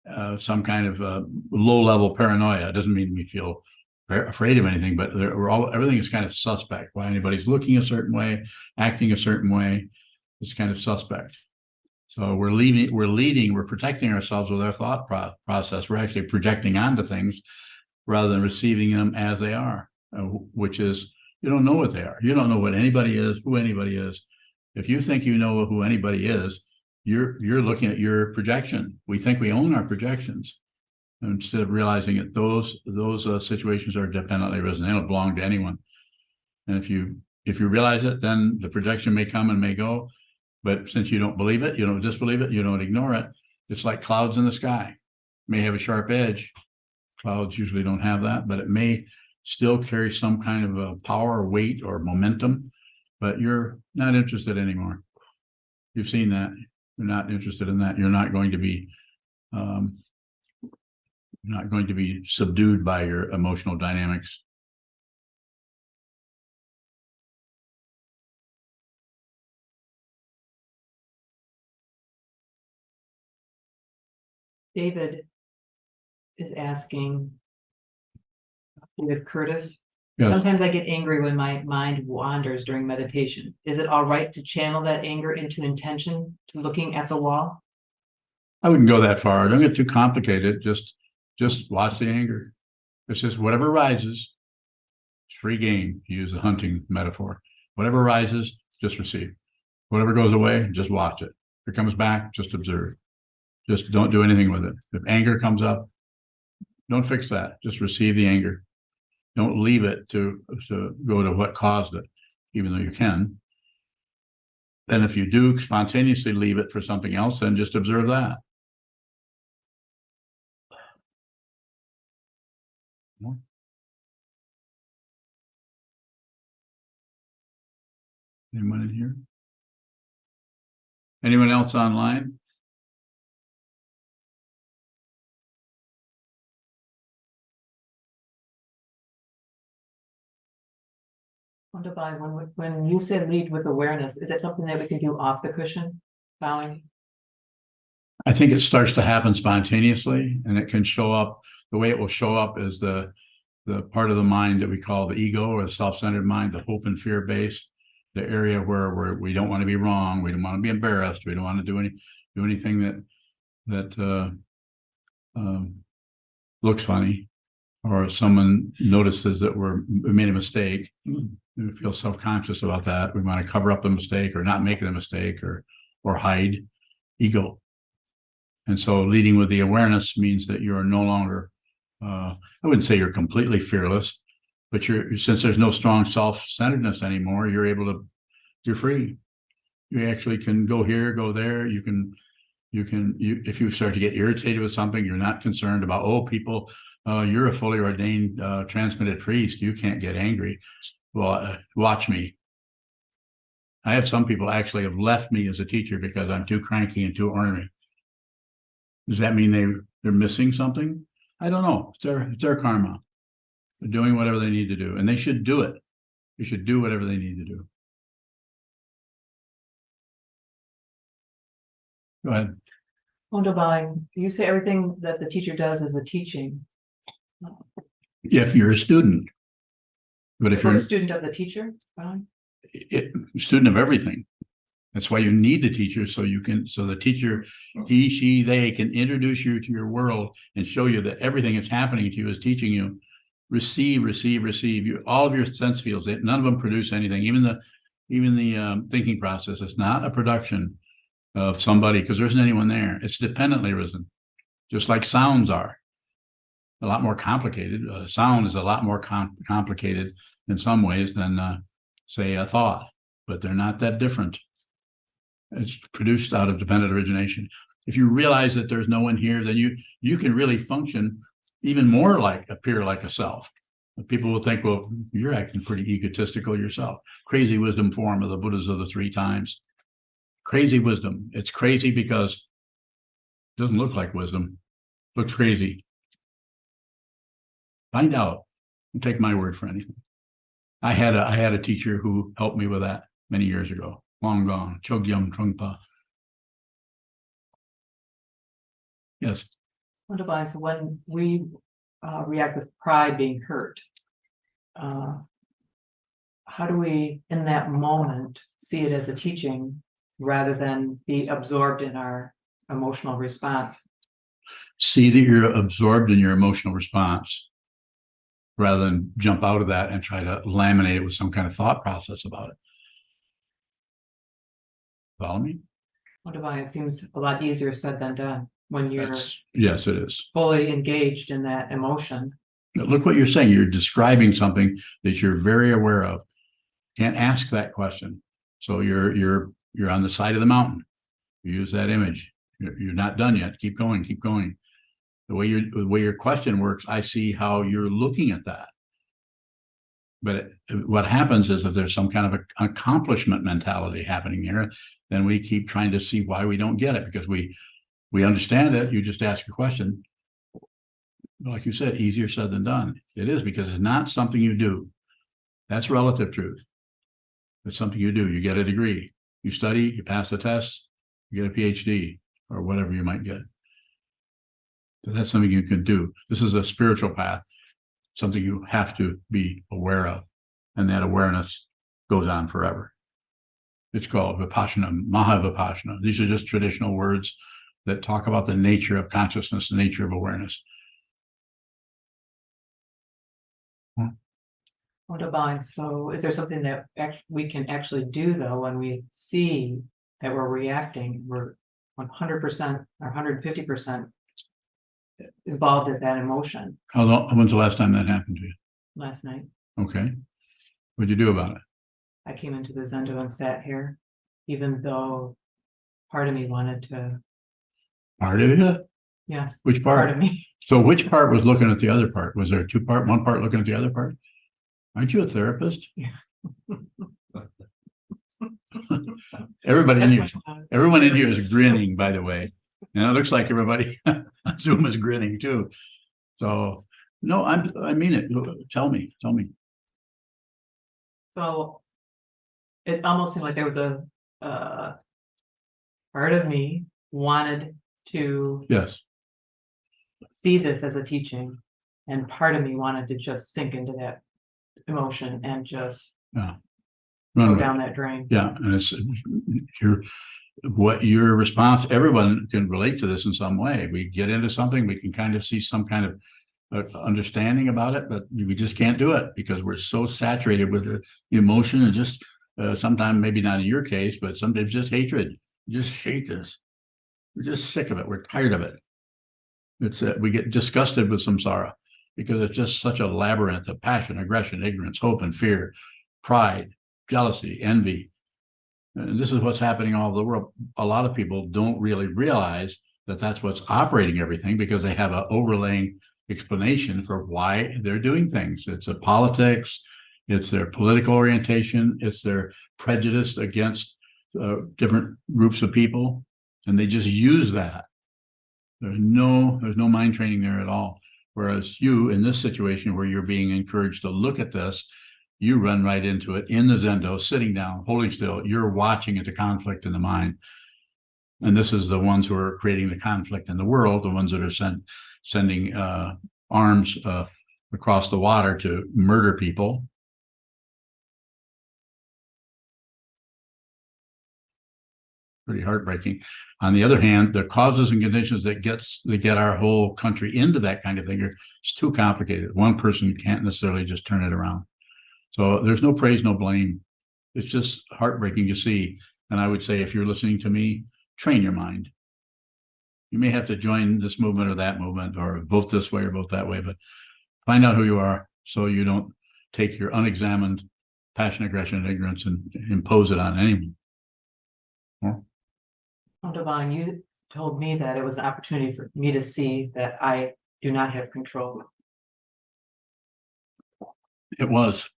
of some kind of low level paranoia. It doesn't mean we feel afraid of anything, but everything is kind of suspect. Why anybody's looking a certain way, acting a certain way, it's kind of suspect. So we're protecting ourselves with our thought process. We're actually projecting onto things rather than receiving them as they are, which is, you don't know what they are. You don't know what anybody is, who anybody is. If you think you know who anybody is, you're looking at your projection. We think we own our projections, instead of realizing that those situations are dependently arisen. They don't belong to anyone. And if you realize it, then the projection may come and may go. But since you don't believe it, you don't disbelieve it, you don't ignore it. It's like clouds in the sky. It may have a sharp edge. Clouds usually don't have that, but it may still carry some kind of a power or weight or momentum, but you're not interested anymore. You've seen that. You're not interested in that. You're not going to be subdued by your emotional dynamics. David is asking with Curtis. Yes. Sometimes I get angry when my mind wanders during meditation. Is it all right to channel that anger into intention to looking at the wall? I wouldn't go that far. Don't get too complicated. Just watch the anger. It's just whatever rises, it's free game, to use the hunting metaphor. Whatever rises, just receive. Whatever goes away, just watch it. If it comes back, just observe. Just don't do anything with it. If anger comes up, don't fix that. Just receive the anger. Don't leave it to go to what caused it, even though you can. Then if you do spontaneously leave it for something else, then just observe that. Anyone in here? Anyone else online? Wonder by when you said lead with awareness, is it something that we can do off the cushion? Bowing? I think it starts to happen spontaneously, and it can show up. The way it will show up is the part of the mind that we call the ego, or the self-centered mind, the hope and fear base, the area where we don't want to be wrong, we don't want to be embarrassed, we don't want to do anything that looks funny, or someone notices that we made a mistake. We feel self-conscious about that. We want to cover up the mistake, or not make a mistake, or hide. Ego. And so leading with the awareness means that you're no longer, I wouldn't say you're completely fearless, but since there's no strong self-centeredness anymore, you're free. You actually can go here, go there. If you start to get irritated with something, you're not concerned about, oh, people, you're a fully ordained transmitted priest, you can't get angry. Well, watch me. I have some people actually have left me as a teacher because I'm too cranky and too ornery. Does that mean they're missing something? I don't know. It's their karma. They're doing whatever they need to do, and they should do it. They should do whatever they need to do. Go ahead. Wonder by, you say everything that the teacher does is a teaching. If you're a student, but if You're you're a student of the teacher, Bowing? Student of everything. That's why you need the teacher, so the teacher, he, she, they can introduce you to your world and show you that everything that's happening to you is teaching you. Receive. All of your sense fields, none of them produce anything. Even the thinking process is not a production of somebody, because there isn't anyone there. It's dependently risen, just like sounds are. A lot more complicated. Sound is a lot more complicated in some ways than, say, a thought, but they're not that different. It's produced out of dependent origination. If you realize that there's no one here, then you can really function even more appear like a self. People will think, well, you're acting pretty egotistical yourself. Crazy wisdom form of the Buddhas of the 3 times. Crazy wisdom. It's crazy because it doesn't look like wisdom. It looks crazy. Find out. Don't take my word for anything. I had a teacher who helped me with that many years ago. Long gone. Chogyam Trungpa. Yes. Wonder by, so when we react with pride being hurt, how do we, in that moment, see it as a teaching rather than be absorbed in our emotional response? See that you're absorbed in your emotional response rather than jump out of that and try to laminate it with some kind of thought process about it. Follow me? Wonder by, it seems a lot easier said than done when you're Yes, it is. fully engaged in that emotion. Look what you're saying. You're describing something that you're very aware of. Can't ask that question. So you're on the side of the mountain. You use that image. You're not done yet. Keep going. The way your question works, I see how you're looking at that. But what happens is, if there's some kind of an accomplishment mentality happening here, then we keep trying to see why we don't get it, because we understand it. You just ask a question. Like you said, easier said than done. It is, because it's not something you do. That's relative truth. It's something you do. You get a degree. You study, you pass the test, you get a PhD, or whatever you might get. So that's something you can do. This is a spiritual path, something you have to be aware of. And that awareness goes on forever. It's called Vipassana, Mahavipassana. These are just traditional words that talk about the nature of consciousness, the nature of awareness. Wonder by, so is there something that we can actually do though when we see that we're reacting, we're 100% or 150% involved in that emotion? When's the last time that happened to you? Last night, Okay. What'd you do about it? I came into the Zendo and sat here, even though part of me wanted to. Part of it? Yes. Which Part part? of me. So which part was looking at the other part? Was there two part, one part looking at the other part? Aren't you a therapist? Everybody in here, everyone in here is grinning, by the way. And it looks like everybody on Zoom is grinning too. So, no, I mean it. Tell me. So it almost seemed like there was a part of me wanted to Yes. see this as a teaching, and part of me wanted to just sink into that emotion and just Yeah. go Run with it. down that drain. Yeah, and it's your response, everyone can relate to this in some way. We get into something, we can kind of see some kind of understanding about it, but we just can't do it because we're so saturated with the emotion and just sometimes maybe not in your case, but sometimes just hatred. You just hate this. We're just sick of it. We're tired of it. It's we get disgusted with samsara because it's just such a labyrinth of passion, aggression, ignorance, hope, and fear, pride, jealousy, envy. And this is what's happening all over the world. A lot of people don't really realize that that's what's operating everything because they have an overlaying explanation for why they're doing things. It's a politics, it's their political orientation, it's their prejudice against different groups of people, and they just use that. There's no mind training there at all. Whereas you, in this situation where you're being encouraged to look at this, you run right into it in the Zendo, sitting down, holding still. You're watching it, the conflict in the mind. And this is the ones who are creating the conflict in the world, the ones that are sending arms across the water to murder people. Pretty heartbreaking. On the other hand, the causes and conditions that get our whole country into that kind of thing it's too complicated. One person can't necessarily just turn it around. So there's no praise, no blame. It's just heartbreaking to see. And I would say, if you're listening to me, train your mind. You may have to join this movement or that movement, or vote this way or vote that way, but find out who you are so you don't take your unexamined passion, aggression, and ignorance and impose it on anyone. Oh, Devon, you told me that it was an opportunity for me to see that I do not have control. It was.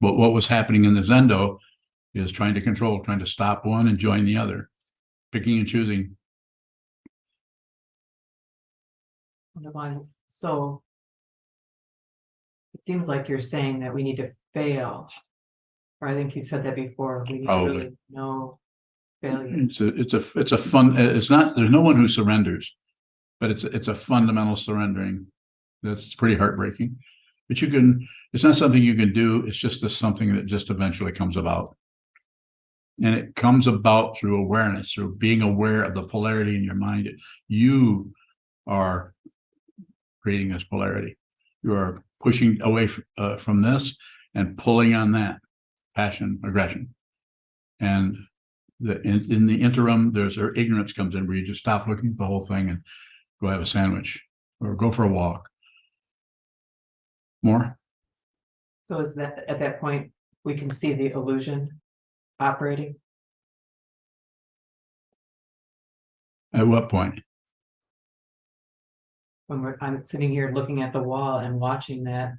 But what was happening in the Zendo is trying to control, trying to stop one and join the other, picking and choosing. Devon, so it seems like you're saying that we need to fail. Or I think you said that before. We need Probably. really no failure. It's a fun. It's not. There's no one who surrenders, but it's a fundamental surrendering. That's pretty heartbreaking. But you can. It's not something you can do. It's just something that just eventually comes about, and it comes about through awareness, through being aware of the polarity in your mind. You are creating this polarity. You are pushing away from this and pulling on that passion, aggression, and in the interim, there's ignorance comes in where you just stop looking at the whole thing and go have a sandwich or go for a walk. More? So is that at that point we can see the illusion operating? At what point? When I'm sitting here looking at the wall and watching that.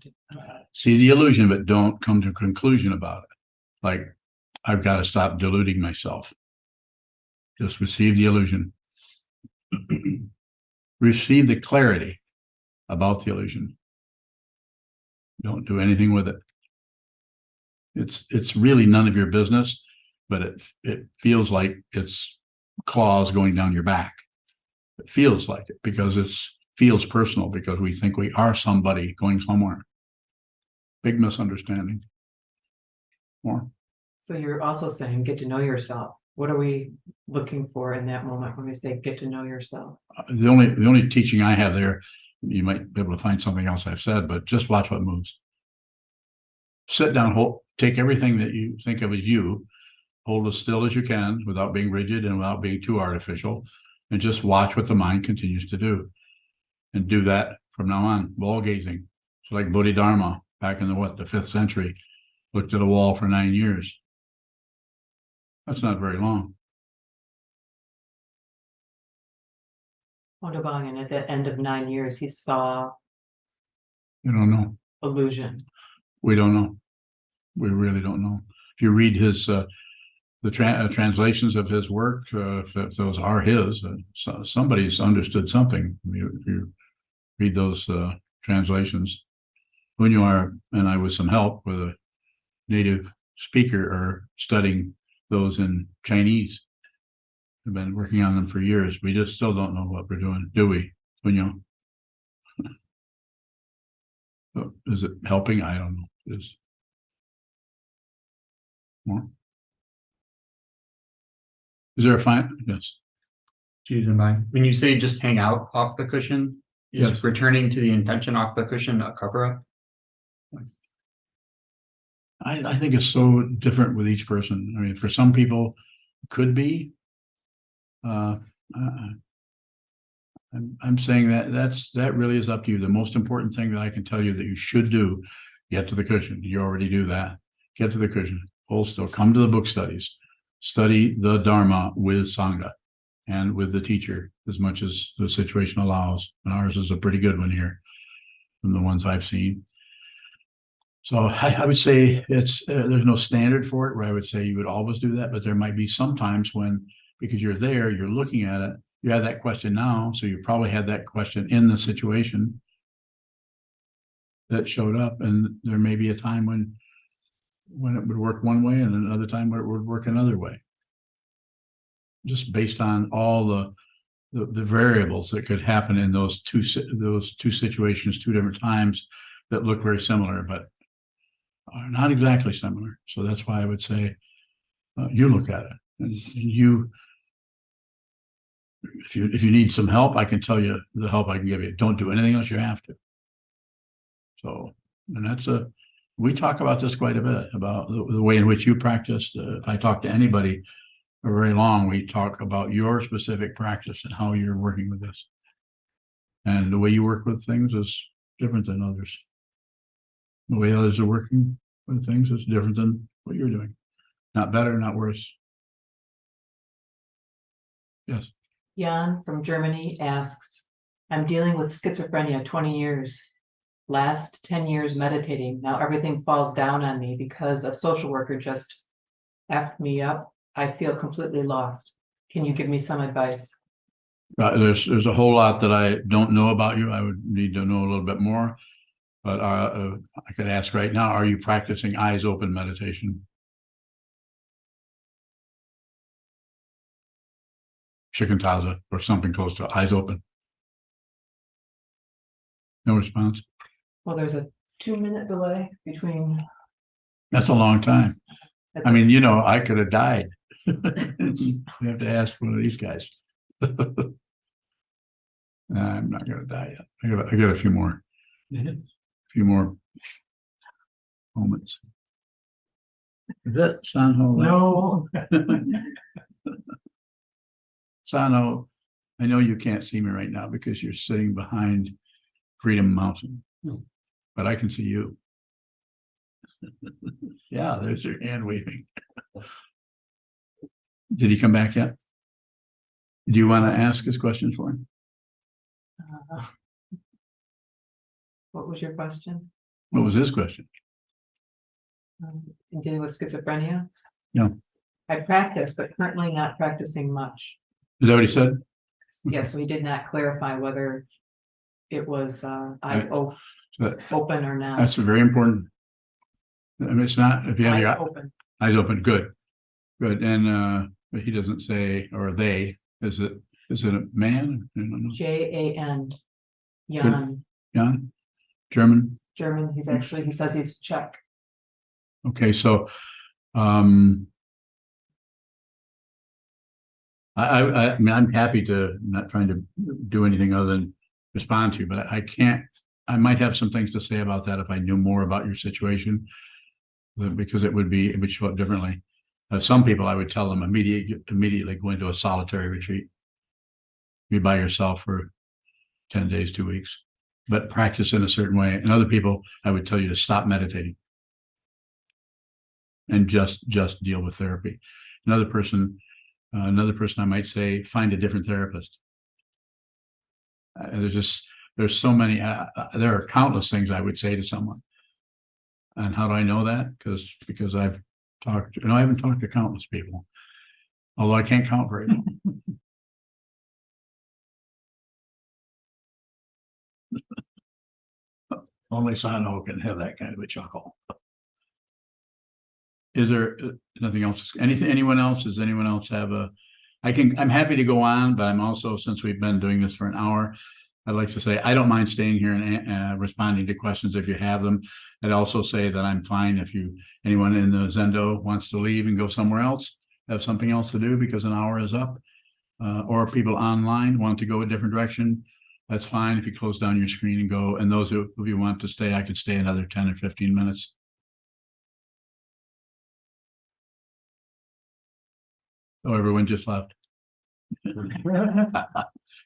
See the illusion, but don't come to a conclusion about it. Like, I've got to stop deluding myself. Just receive the illusion. Receive the clarity about the illusion. Don't do anything with it. It's really none of your business, but it feels like it's claws going down your back. It feels like it because it feels personal, because we think we are somebody going somewhere. Big misunderstanding. More. So you're also saying get to know yourself. What are we looking for in that moment when we say get to know yourself? The only teaching I have there, you might be able to find something else I've said, but just watch what moves. Sit down, take everything that you think of as you, hold as still as you can without being rigid and without being too artificial, and just watch what the mind continues to do. And do that from now on, wall gazing. It's like Bodhidharma back in the 5th century, looked at a wall for 9 years. That's not very long. and at the end of 9 years, he saw I don't know. illusion. We don't know. We really don't know. If you read his, translations of his work, if those are his, somebody's understood something. If you read those translations. Bunyar and I, with some help with a native speaker, are studying those in Chinese. We've been working on them for years. We just still don't know what we're doing, do we, Bunyar? Is it helping? I don't know. Is more? Is there a fine? Yes. Choose and bind. When you say just hang out off the cushion, is Yes. returning to the intention off the cushion a cover up? I think it's so different with each person. I mean, for some people, it could be. I'm saying that really is up to you. The most important thing that I can tell you that you should do, get to the cushion. You already do that. Get to the cushion. Hold still. Come to the book studies. Study the Dharma with Sangha and with the teacher as much as the situation allows. And ours is a pretty good one here from the ones I've seen. So I would say there's no standard for it where I would say you would always do that, but there might be some times when, because you're there, you're looking at it, you have that question now, so you probably had that question in the situation that showed up, and there may be a time when it would work one way and another time when it would work another way. Just based on all the variables that could happen in those two situations, two different times that look very similar, but are not exactly similar. So that's why I would say you look at it, and you, if you need some help, I can tell you the help I can give you. Don't do anything else you have to. So, and we talk about this quite a bit, about the way in which you practice. If I talk to anybody for very long, we talk about your specific practice and how you're working with this. And the way you work with things is different than others. The way others are working with things is different than what you're doing. Not better, not worse. Yes. Jan from Germany asks, I'm dealing with schizophrenia 20 years. Last 10 years meditating. Now everything falls down on me because a social worker just effed me up. I feel completely lost. Can you give me some advice? There's a whole lot that I don't know about you. I would need to know a little bit more. But I could ask right now, are you practicing eyes open meditation? Shikantaza or something close to eyes open. No response. Well, there's a 2-minute delay between. That's a long time. That's I mean, you know, I could have died. You have to ask one of these guys. I'm not gonna die yet. I got a few more moments. Is that Sanho? No. Sano, I know you can't see me right now because you're sitting behind Freedom Mountain, but I can see you. Yeah, there's your hand waving. Did he come back yet? Do you want to ask his questions for him? What was your question? What was his question? In dealing with schizophrenia? No. I practice, but currently not practicing much. Is that what he said? Yes, we did not clarify whether it was eyes So open or not. that's very important. I mean, it's not, if you have Eyes your open. eyes open, good. And but he doesn't say, or they, is it a man? I don't know. Jan. Jan, Jan? German? German. He says he's Czech. Okay, so I mean, I'm happy to, not trying to do anything other than respond to you, but I might have some things to say about that if I knew more about your situation, because it would show up differently. Some people, I would tell them immediately go into a solitary retreat. Be by yourself for 10 days, 2 weeks, but practice in a certain way. And other people, I would tell you to stop meditating and just deal with therapy. Another person I might say, find a different therapist. there's so many, there are countless things I would say to someone. And how do I know that? Because I've talked, I haven't talked to countless people, although I can't count very well. Only Sano can have that kind of a chuckle. Is there nothing else? Anyone else? Does anyone else have I'm happy to go on, but I'm also, since we've been doing this for an hour, I'd like to say, I don't mind staying here and responding to questions if you have them. I'd also say that I'm fine if anyone in the Zendo wants to leave and go somewhere else, have something else to do because an hour is up. Or if people online want to go a different direction, that's fine. If you close down your screen and go, and those of you want to stay, I could stay another 10 or 15 minutes. Oh, everyone just left.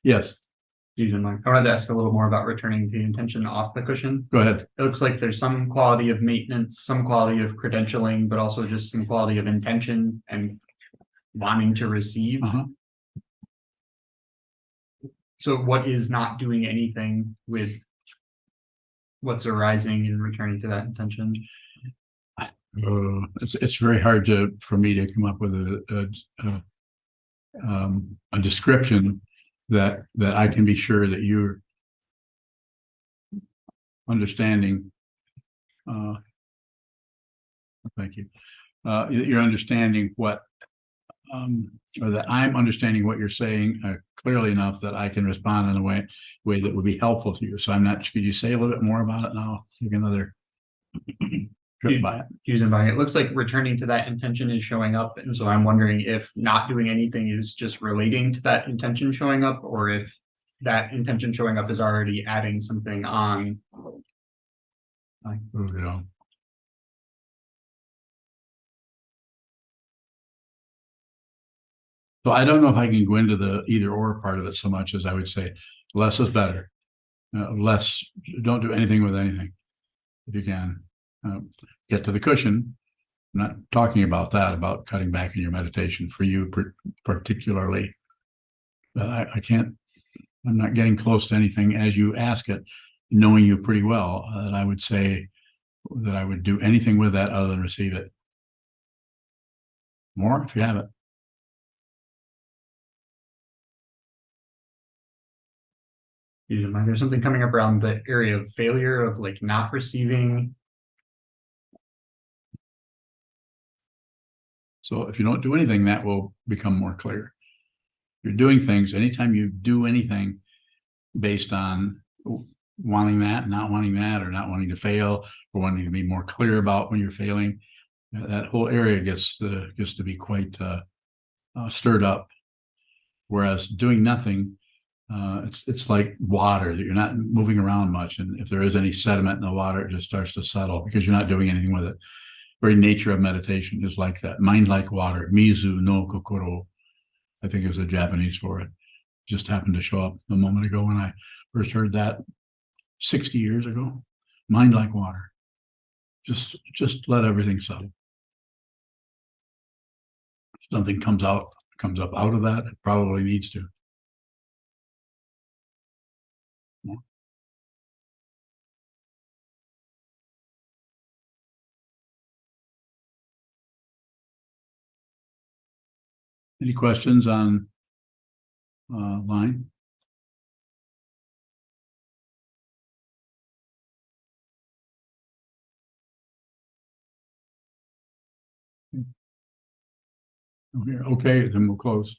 Yes, Susan, Mike, I wanted to ask a little more about returning the intention off the cushion. go ahead. It looks like there's some quality of maintenance, some quality of credentialing, but also just some quality of intention and wanting to receive. Uh-huh. So what is not doing anything with what's arising and returning to that intention? It's very hard for me to come up with a description that I can be sure that you're understanding. Thank you. You're understanding what, or that I'm understanding what you're saying clearly enough that I can respond in a way that would be helpful to you. So I'm not. Could you say a little bit more about it now? Take another trip by it. Using by it looks like returning to that intention is showing up, and so I'm wondering if not doing anything is just relating to that intention showing up, or if that intention showing up is already adding something on. Yeah. So I don't know if I can go into the either or part of it so much as I would say less is better. Less, don't do anything with anything if you can. Get to the cushion. I'm not talking about that, about cutting back in your meditation for you particularly. But I can't, I'm not getting close to anything as you ask it, knowing you pretty well, that I would say that I would do anything with that other than receive it. More if you have it. There's something coming up around the area of failure of like not receiving. So if you don't do anything, that will become more clear. You're doing things, anytime you do anything based on wanting that, not wanting that, or not wanting to fail, or wanting to be more clear about when you're failing, that whole area gets to be quite stirred up. Whereas doing nothing, it's like water that you're not moving around much, and if there is any sediment in the water, it just starts to settle because you're not doing anything with it. Very nature of meditation is like that. Mind like water. Mizu no kokoro, I think is the Japanese for it. Just happened to show up a moment ago when I first heard that 60 years ago. Mind like water. Just let everything settle. If something comes up out of that, it probably needs to. Yeah. Any questions on line? Okay, then we'll close.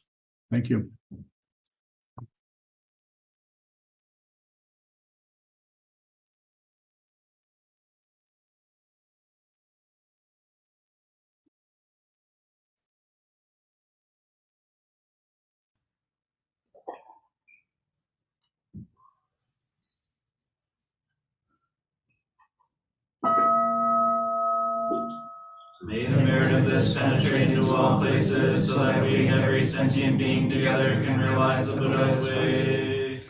Thank you. May the merit of this penetrate into all places, so that we and every sentient being together can realize the Buddha's way.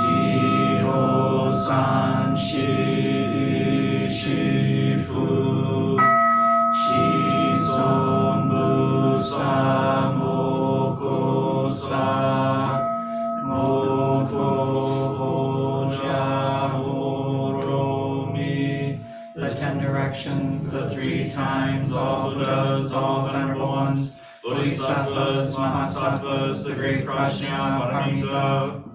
Jiho san shi shifu shizon bu sa moko sa moko Bodhisattvas, Mahasattvas, the great Prajna Paramita.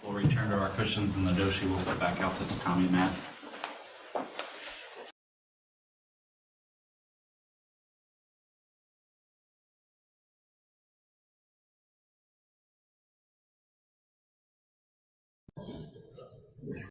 We'll return to our cushions and the doshi will put back out the tatami mat.